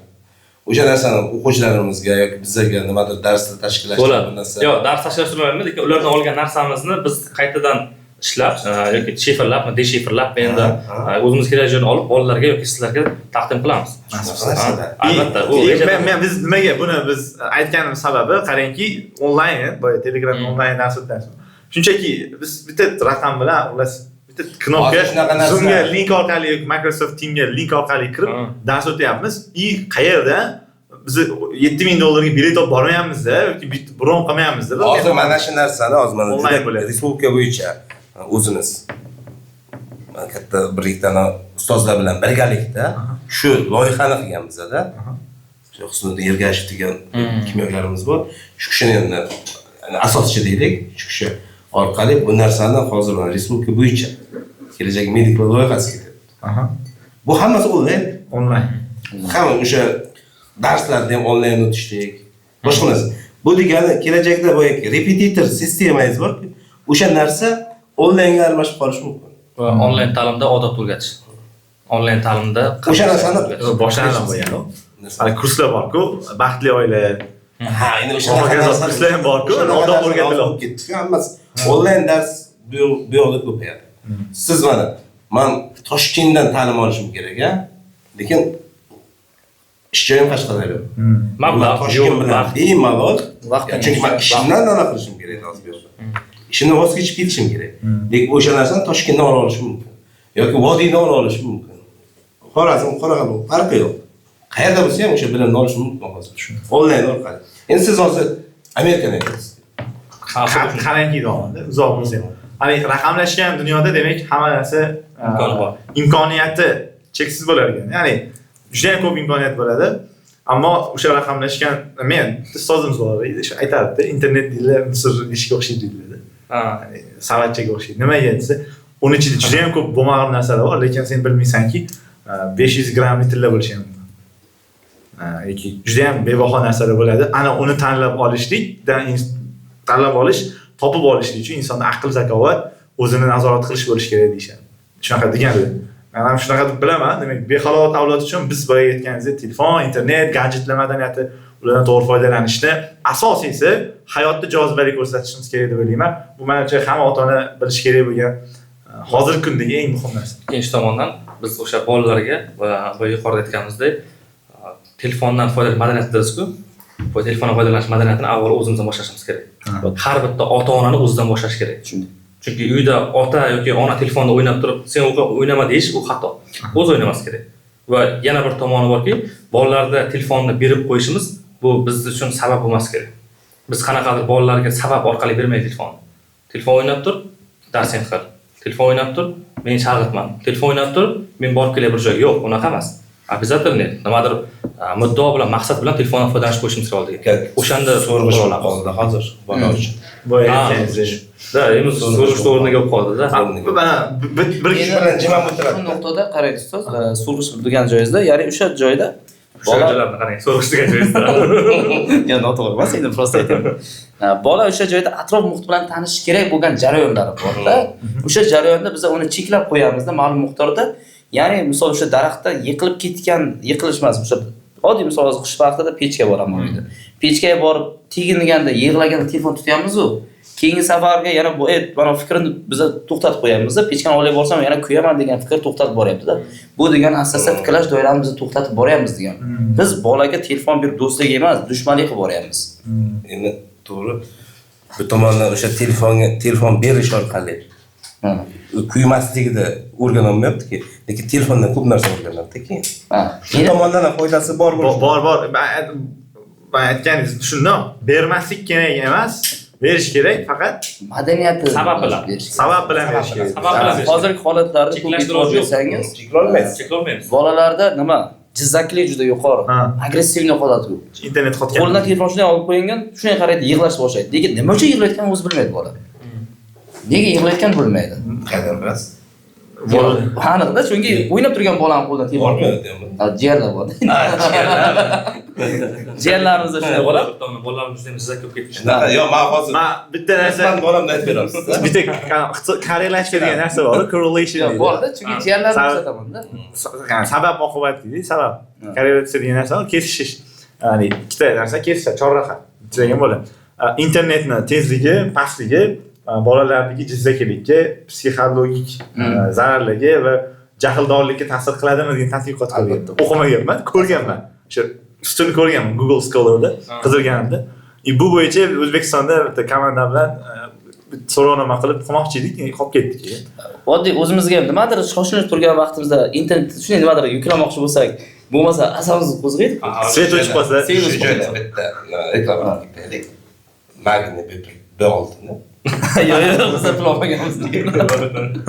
O'sha narsani o'quvchilarimizga yoki bizga nimadir darsda tashkillashtirib
bo'ladi.
narsa.
Yo'q, dars tashkillashtirmaymiz, lekin ulardan olgan narsamizni biz qaytadan ishlab yoki shifrlabmi, deshifrlabmi endi o'zimiz kerak joydan olib bolalarga yoki sizlarga taqdim qilamiz. Albatta,
biz nimaga buni biz aytganimiz sababi qarangki, onlayn, boya Telegram onlayn dars o'tamiz. Shunchaki biz bitta raqam bilan ular bitta knopka Zoomga link orqali yoki Microsoft Teamsga link orqali kirib dars o'tyapmiz. Qayerda biz $7000 bilet olib bormayapmiz-da yoki bron qilmayapmiz-da.
Hozir mana shu narsani hozir mana respublika bo'yicha o'zimiz katta bir ikkita ustozlar bilan birgalikda shu loyihani qilganmiz-da. Shu Husniddin Ergashev degan kimyogarimiz bor. Shu kishini endi asoschi deylik, shu kishi orqali bu narsani hozir respublika bo'yicha kelajak medik loyihasi ketyapti. Bu hammasi onlayn. Hamma o'sha darslarda ham onlayn o'tishdik. Boshqa narsa. Bu degani kelajakda boyagi repetitor sistemangiz bor-ku, o'sha narsa onlaynga almashib qolishi mumkin.
Va onlayn ta'limda odat o'rgatish. Onlayn ta'limda
o'sha narsani
boshlanib bo'lgan. Hali kurslar bor-ku, baxtli oila.
Ha, endi o'sha
kurslar ham bor-ku, odat o'rgatilib
ketdi. Hammasi onlayn dars bu yoqda ko'payadi. Siz mana men Toshkentdan ta'lim olishim kerak, lekin ish joyim Qashqadaryo.
Mablag'
Toshkent bilan bemalol chunki men ishimdan nima qilishim kerak hozir bu yerda. Ishimdan voz kechib ketishim kerak. Lekin o'sha narsani Toshkentdan ola olishim mumkin. Yoki Vodiydan ola olishim mumkin. Xorazm, Qoraqalpoq farqi yo'q. Qayerda bo'lsa ham o'sha bilimni olishim mumkin hozir. Onlayn orqali. Endi siz hozir Amerikada yashaysiz.
Qarangki davomida uzoq bo'lsa ham. Hani raqamlashgan dunyoda demak hamma narsa imkoniyati cheksiz bo'lar ekan. Ya'ni juda ham ko'p imkoniyat bo'ladi. Ammo o'sha raqamlashgan men ustozimiz bor edi, shu aytardi, internet deydilar, Misr ishga o'xshaydi deydilar. Ya'ni savatchaga o'xshaydi. Nimaga desa, uning ichida juda ham ko'p bo'lmagan narsalar bor, lekin sen bilmaysanki 500 gramm tilla bo'lishi mumkin. Yoki juda ham bebaho narsalar bo'ladi. Ana uni tanlab topib olishlik uchun insonda aql, zakovat, o'zini nazorat qilish bo'lish kerak deyshadi. Shunaqa deganlar. Men ham shunaqa deb bilaman. Demak, behalovat avlod uchun biz boya aytganingizdek, telefon, internet, gadjetlar madaniyati, ulardan to'g'ri foydalanishni asosiysi hayotda jozibali ko'rsatishimiz kerak deb o'ylayman. Bu menimcha hamma ota-ona bilish kerak bo'lgan hozirgi kundagi eng muhim narsa.
Ikkinchi tomondan biz o'sha bolalarga va yuqorida aytganimizdek, telefondan foydalanish madaniyati dedik-ku. Bu telefondan foydalanish madaniyatini avval o'zimizdan boshlashimiz kerak. Har bitta ota-onani o'zidan boshlash kerak. Chunki uyda ota yoki ona telefonda o'ynab turib, sen o'ynama deyish u xato. O'zi o'ynamas kerak. Va yana bir tomoni borki, bolalarda telefonni berib qo'yishimiz bu biz uchun sabab bo'lmas kerak. Biz qanaqadir bolalarga sabab orqali bermaylik telefonni. Telefon o'ynab tur, darsing qil. Telefon o'ynab tur, meni chalg'itma. Telefon o'ynab tur, men borib kelay bir joyga. Yo'q, unaqa emas. Обязательно nimadir muddao bilan maqsad bilan telefondan foydalanish qo'yishimiz kerak. O'shanda
so'rash qoldi hozir bola uchun.
Boya aytganingizdek.
Da, endi so'rash o'rniga olib qoldi-da.
Mana bir kishi bilan jimam o'tiradi.
Bu nuqtada qarang ustoz, so'rash degan joyingizda, ya'ni o'sha joyda
bolalarni qarang, so'rash degan joyingizda.
Yo, noto'g'ri emas, endi prosta aytaman. Bola o'sha joyda atrof muhit bilan tanishish kerak bo'lgan jarayonlari bor-da. O'sha jarayonda biz uni cheklab qo'yamizda ma'lum miqdorda. Ya'ni misol o'sha daraxtda yiqilib ketgan, yiqilish emas, o'sha oddiy misol hozir qish vaqtida pechka boraman uyda. Pechkaga borib teginganda, yig'laganda telefon tutamiz-ku. Keyingi safarga yana bu mana fikrini biz to'xtatib qo'yamiz-da. Pechkani olib borsam yana kuyaman degan fikr to'xtatib boryapti-da. Bu degani asosan fikrlash doiramizni to'xtatib boryapmiz degan. Biz bolaga telefon berib do'stlik emas, dushmanlik qilib boryapmiz.
Endi to'g'ri. Bu tomondan o'sha telefon berish orqali kuymasligida o'rganolmayapti-ki, lekin telefondan ko'p narsa o'rganadi-ki. Bu tomondan ham foydasi bor.
Bor. Ben aytganingiz tushundim. Bermaslik kerak emas, berish kerak, faqat
madaniyati
sabab bilan
berish kerak.
Hozirgi holatlarda ko'p e'tibor bersangiz,
cheklolmaymiz.
bolalarda nima? jizzaklik juda yuqori.
Ha.
Agressivniy holati yo'q.
Internet qotgan.
Qo'lidan telefon shunday olib qo'yingan, shunday qaraydi, yig'lash boshlaydi. Lekin nima uchun yig'layotganini o'zi bilmaydi bola. Nega yig'layotganini bilmaydi.
Qaydan bilasiz?
Aniqda, chunki o'ynab turgan bolani qo'lidan telefon.
Bormi?
Jiyanlar bor. Jiyanlarimizda shunday bo'ladi.
Bolalarimiz ham jizzak bo'lib ketdi.
Shunaqa, yo'q, men hozir
Men bitta narsa
men bolamni aytib beramiz.
bitta korrelashtirgan narsa bor, correlation deydi.
Borda, chunki jiyanlarni ko'rsataman-da.
Sabab oqibat deydi, sabab. Korrelatsiya degan narsa kesishish. Ya'ni ikkita narsa kesishadi, chorraha degan bo'ladi. Internetni tezligi, pastligi bolalardagi jizzakilikka, psixologik zararligi va jahldorlikka ta'sir qiladimi degan tadqiqot qilgan. O'qimaganman, ko'rganman. O'sha ustuni ko'rganman Google Scholar'da, qidirganimda. Bu bo'yicha O'zbekistonda bitta komanda bilan so'rovnoma qilib qilmoqchi edik, qolib ketdik.
Oddiy o'zimizga ham nimadir shoshilib turgan vaqtimizda internet shunday nimadir yuklamoqchi bo'lsak, bo'lmasa asabimizni qo'zg'aydi.
Svet o'chib qolsa,
Shu joyda bitta reklama qildik. Magni B6 ni.
Yo'q, biz pul olmaganmiz.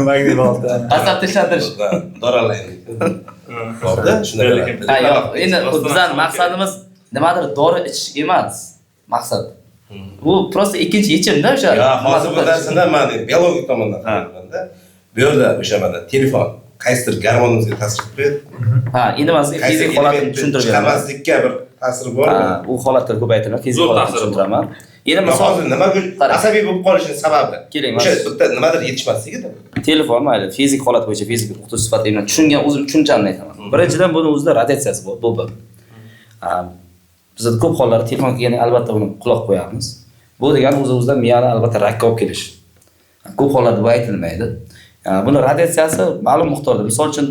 magniy oldi.
Asab tishlantirish.
Doralaylik. Borda shunday.
Ha, yo'q, endi bizning maqsadimiz nimadir dori ichish emas. Maqsad. Bu prosta ikkinchi yechimda o'sha.
Ya, hozir bu narsani men biologik tomondan qaraganda, bu yerda o'sha mana telefon qaysidir gormonimizga ta'sir qiladi.
Ha, endi men sizga fizik holatni tushuntirib beraman.
Chiqmaslikka bir ta'siri bormi?
Ha, u holatlar ko'paytiriladi, fizik holatni tushuntiraman. Endi misol
hozir nima asabiy bo'lib qolishining sababi?
Keling,
o'sha bitta nimadir yetishmasligida.
telefon mayli, fizik holat bo'yicha fizik o'qitish sifatida bilan tushungan o'zim tushunchani aytaman. Birinchidan buni o'zida radiatsiyasi bor, bu bir. Bizda ko'p hollarda telefon kelganda albatta uni quloq qo'yamiz. Bu degani o'z-o'zidan miyani albatta rakka olib kelish. Ko'p hollarda bu aytilmaydi. Buni radiatsiyasi ma'lum miqdorda, misol uchun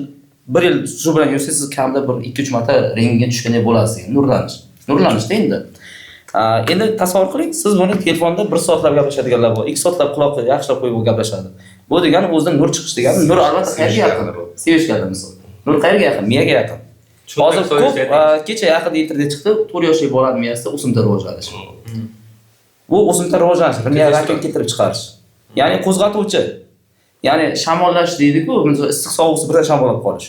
1 yil shu bilan yursangiz siz kamida bir 2-3 marta rentgenga tushgandek bo'lasiz. Nurlanishda endi. Endi tasavvur qiling, siz buni telefonda 1 soatlab gaplashadiganlar bor, 2 soatlab quloqqa yaxshilab qo'yib gaplashadi. Bu degani o'zidan nur chiqish degani, nur albatta qayerga yaqin? Sevishganlar misol. Nur qayerga yaqin? Miyaga yaqin. Hozir ko'p kecha yaqinda internet chiqdi, 4 yoshli bolaning miyasida o'simta rivojlanishi. Bu o'simta rivojlanishi, miya rakini keltirib chiqarish. Ya'ni qo'zg'atuvchi. Ya'ni shamollash deydi-ku, issiq sovuqsi birdan shamollab qolish.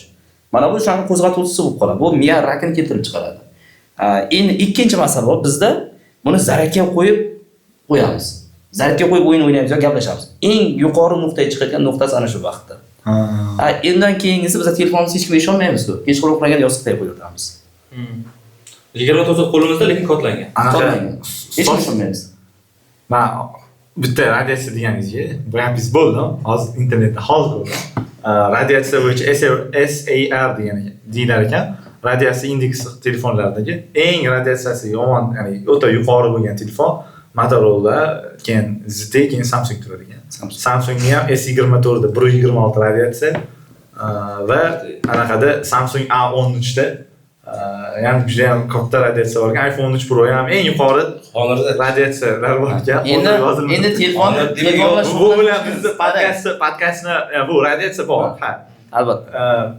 Mana bu shuni qo'zg'atuvchisi bo'lib qoladi. Bu miya rakini keltirib chiqaradi. Endi ikkinchi masala bor, bizda buni zarakka qo'yib qo'yamiz. Zarakka qo'yib o'yin o'ynaymiz yoki gaplashamiz. Eng yuqori nuqtaga chiqadigan nuqtasi ana shu vaqtda. Endan keyingisi biz telefonimizni hech kimga ishonmaymiz-ku. Kechqurun uxlaganda yostiqqa qo'yib o'tiramiz.
24 qo'limizda, lekin kodlangan.
Kodlangan. Hech kim ishonmaymiz.
Men bitta radiatsiya deganingizga, bu gapingiz bo'ldi, hozir internetda hozir ko'rdim. Radiatsiya bo'yicha SAR deyilar ekan. Radiatsiya indeksi telefonlardagi eng radiatsiyasi yomon, ya'ni o'ta yuqori bo'lgan telefon Motorola, keyin ZTE, keyin Samsung turar ekan. Samsungning ham S24 da 126 radiatsiya va anaqada Samsung A13 da ya'ni juda ham katta radiatsiya bor ekan. iPhone 13 Pro ham eng yuqori radiatsiyalar bor ekan.
Endi telefonni
bu bilan bizni podkastni bu radiatsiya bor. Ha,
albatta.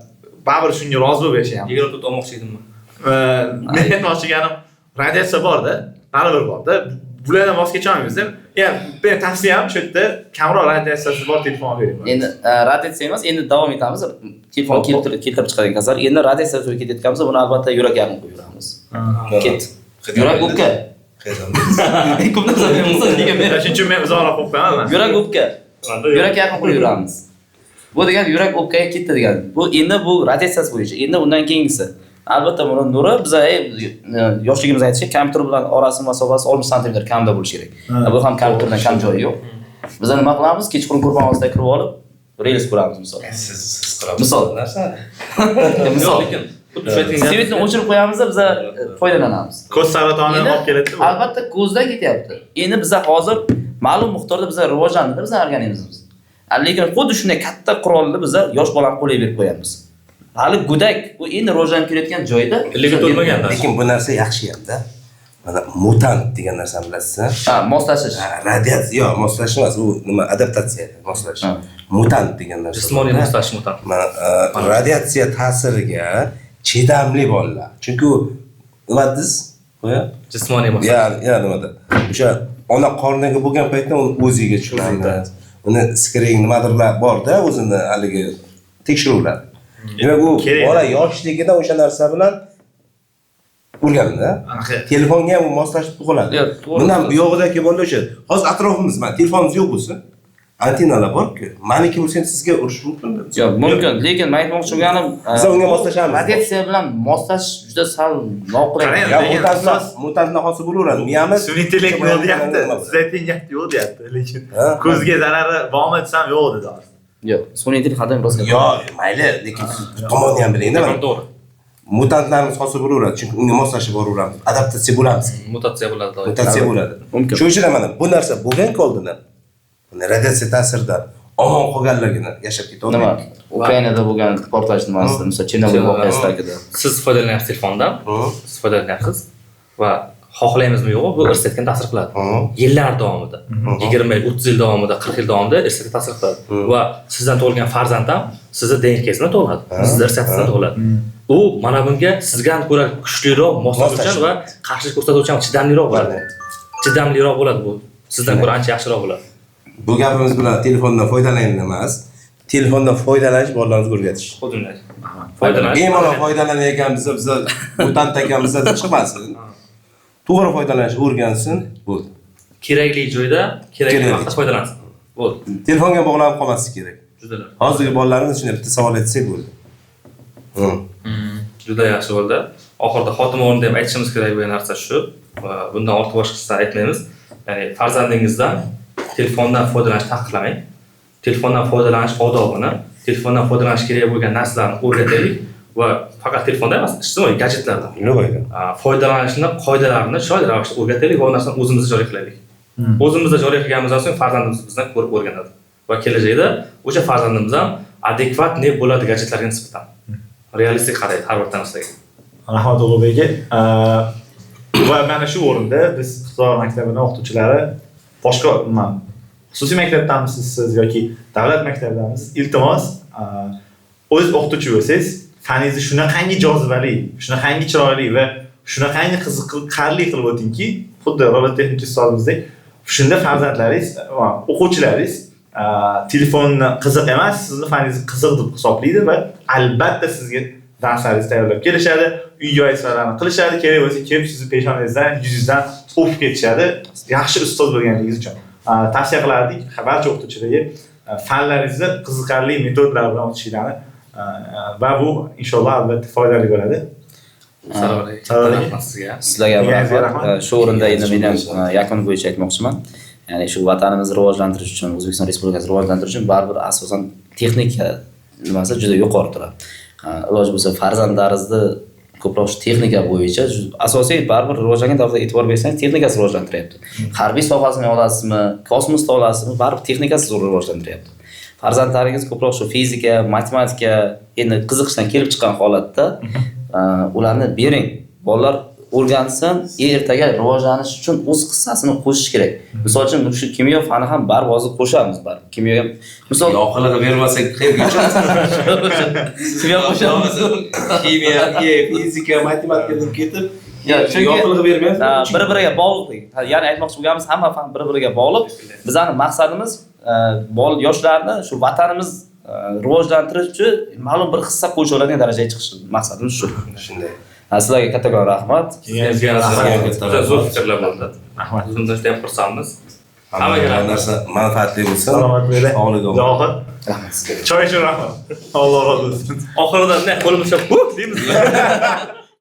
Baribir shunga rozi bo'lib yashayapman.
24 olmoqchi edimmi?
Men aytmoqchi eganim, radiatsiya bor-da, baribir bor-da. Bulardan voz kechamiz ham. Ya'ni men tavsiyam shu yerda kamroq radiatsiyasi bor telefon bering.
Endi radiatsiya emas, endi davom etamiz. Telefon keltirib chiqargan kasal. Endi radiatsiya to'g'ri ketayotganmiz, buni albatta yurak yaqin qo'yib yuramiz. Ket. Yurak o'pka. Ko'p narsa bilamiz, nega men
Shuncha men uzoqroq o'qiyaman.
yurak o'pka. Yurak yaqin qo'yib yuramiz. Bu degani yurak o'pkaga ketdi degani. Bu endi bu radiatsiyasi bo'yicha. Endi undan keyingisi. Albatta buni nuri biza yoshligimizda aytishga kompyuter bilan orasi masofasi 60 sm kamda bo'lishi kerak. Bu ham kompyuterdan kam joyi yo'q. Biz nima qilamiz? Kechqurun ko'rpan ostida kirib olib, reels quramiz misol.
Siz qilamiz.
Misol
narsa.
Misol.
Lekin xuddi shu aytgan
Svetni o'chirib qo'yamiz, biz foydalanamiz.
Ko'z saratoni olib keladi.
Albatta ko'zdan ketyapti. Endi biz hozir ma'lum miqdorda biz rivojlandi bizning organizmimiz. Lekin xuddi shunday katta qurolni biz yosh bolani qo'liga berib qo'yamiz. Hali go'dak u endi rivojlanib kelayotgan joyda
lekin to'lmaganda.
Lekin bu narsa yaxshi ham-da. Mana mutant degan narsani bilasizmi?
Ha, moslashish.
Radiatsiya, yo'q, moslashish emas, u nima adaptatsiya, moslashish. Mutant degan narsa.
Jismoniy moslashish mutant.
Mana radiatsiya ta'siriga chidamli bolalar. Chunki nima dediz?
Jismoniy moslash.
Ya nimada? O'sha ona qorniga bo'lgan paytda uni o'ziga tushiradi. Uni skrin nimadirlar bor-da, o'zini haligi tekshiruvlar. Demak, u
Kerak.
bola yoshligidan o'sha narsa bilan o'rgandi. Telefonga ham u moslashib qoladi.
Yo'q, to'g'ri.
Bundan bu yo'g'idagi bolalar o'sha hozir atrofimiz, mana telefonimiz yo'q bo'lsa, antennalar bor-ku. Maniki bo'lsa ham sizga urish mumkin.
Yo'q, mumkin, lekin men aytmoqchi bo'lganim,
Biz unga moslashamiz.
radiatsiya bilan moslashish juda sal noqulay.
Qarang,
Ya
lekin
mutantlar hosil bo'laveradi. Miyamiz
sun'iy intellekt yo'q deyapti. Siz aytgan gap yo'q deyapti, lekin ko'zga zarari bormi desam yo'q dedi.
Yo'q, sun'iy intellekt haddan biroz
Yo, mayli, lekin tomonni ham bilingda.
To'g'ri.
Mutantlarimiz hosil bo'laveradi, chunki unga moslashib boraveramiz. Adaptatsiya bo'lamiz.
Mutatsiya bo'ladi.
Mutatsiya bo'ladi.
Mumkin.
Shuning uchun mana bu narsa bo'lgan-ku oldindan. Radiatsiya ta'siridan omon qolganlargina yashab ketadi.
Nima? Ukrainada bo'lgan portlash nimasida, misol Chernobil voqeasidagida.
Siz foydalanyapsiz telefondan, siz foydalanyapsiz va xohlaymizmi yo'qmi, bu irsiyatga ta'sir qiladi. Yillar davomida, 20-30 yil davomida, 40 yil davomida irsiyatga ta'sir qiladi. Va sizdan tug'ilgan farzand ham sizni DNK'siz bilan tug'iladi. Sizni irsiyatizdan tug'iladi. U mana bunga sizdan ko'ra kuchliroq moslovchan va qarshilik ko'rsatuvchan, chidamliroq bo'ladi. Chidamliroq bo'ladi bu. Sizdan ko'ra ancha yaxshiroq bo'ladi.
Bu gapimiz bilan telefondan foydalaning emas, telefondan foydalanish bolalarimizga o'rgatish.
Xuddi foydalanish.
Bemalol foydalanayotgan biz mutant ekanmiz deb chiqmasin. To'g'ri foydalanish o'rgansin, bo'ldi.
Kerakli joyda, kerakli vaqtda foydalansin. Bo'ldi.
Telefonga bog'lanib qolmaslik kerak.
Judalar.
Hozirgi bolalarimiz shunday bitta savol aytsak bo'ldi.
Juda yaxshi bo'ldi. Oxirida xotima o'rnida ham aytishimiz kerak bo'lgan narsa shu. Va bundan ortiq boshqasini aytmaymiz. Ya'ni farzandingizdan telefondan foydalanish taqiqlamang. Telefondan foydalanish odobini, telefondan foydalanish kerak bo'lgan narsalarni o'rgataylik va faqat telefonda emas, ijtimoiy gadjetlardan. Foydalanishni qoidalarini chiroyli ravishda o'rgataylik va u narsani o'zimizda joriy qilaylik. O'zimizda joriy qilganimizdan so'ng farzandimiz bizdan ko'rib o'rganadi. Va kelajakda o'sha farzandimiz ham adekvat ne bo'ladi gadjetlarga nisbatan realistik qaraydi har bir narsaga.
Rahmat Ulug'bek aka. Va mana shu o'rinda biz Iqtidor maktabining o'qituvchilari boshqa xususiy maktabdamisiz siz yoki davlat maktabidamisiz, iltimos o'z o'qituvchi bo'lsangiz, faningizni shunaqangi jozibali, shunaqangi chiroyli va shunaqangi qiziqarli qilib o'tingki, xuddi robot texnika ustozimizdek, shunda farzandlaringiz, o'quvchilaringiz telefonni qiziq emas, sizni faningizni qiziq deb hisoblaydi va albatta sizga darslaringizni tayyorlab kelishadi, uy-joy vazifalarini qilishadi, kerak bo'lsa kelib sizni peshonangizdan, yuzingizdan o'pib ketishadi, yaxshi ustoz bo'lganingiz uchun. Tavsiya qilardik barcha o'qituvchilarga fanlaringizni qiziqarli metodlar bilan o'tishinglarni va bu inshaalloh albatta foydali bo'ladi.
Rahmat sizga.
Sizlarga rahmat. Shu o'rinda endi men ham yakun bo'yicha aytmoqchiman. Ya'ni shu vatanimizni rivojlantirish uchun, O'zbekiston Respublikasini rivojlantirish uchun baribir asosan texnika nimasi juda yuqori turadi. Iloji bo'lsa farzandlaringizni ko'proq shu texnika bo'yicha asosiy baribir rivojlangan davlatga e'tibor bersangiz, texnikasi rivojlantiryapti. Harbiy sohasini olasizmi, kosmosda olasizmi, baribir texnikasi zo'r rivojlantiryapti. Farzandlaringiz ko'proq shu fizika, matematika endi qiziqishdan kelib chiqqan holatda ularni bering. Bolalar o'rgansin, ertaga rivojlanish uchun o'z hissasini qo'shish kerak. Misol uchun shu kimyo fani ham baribir hozir qo'shamiz, baribir. Kimyo ham misol
Oqilig'i bermasak qayerga
kimyo qo'shamiz.
Kimyo, fizika, matematika deb ketib,
yoqilg'i
bermayapti.
Bir-biriga bog'liq. Ya'ni aytmoqchi bo'lganimiz hamma fan bir-biriga bog'liq. Bizning maqsadimiz yoshlarni shu vatanimiz rivojlantirish uchun ma'lum bir hissa qo'sha oladigan darajaga chiqish maqsadimiz shu.
Shunday.
Sizlarga kattakon rahmat.
Zo'r fikrlar bo'ldi. Rahmat. Bundan juda ham xursandmiz. Hammaga
narsa manfaatli bo'lsin.
Salomat bo'ling.
Sog'lik olun.
Johid.
Rahmat sizga.
Choy uchun rahmat. Alloh razı olsun.
oxirida qo'limiz ushlab, deymiz.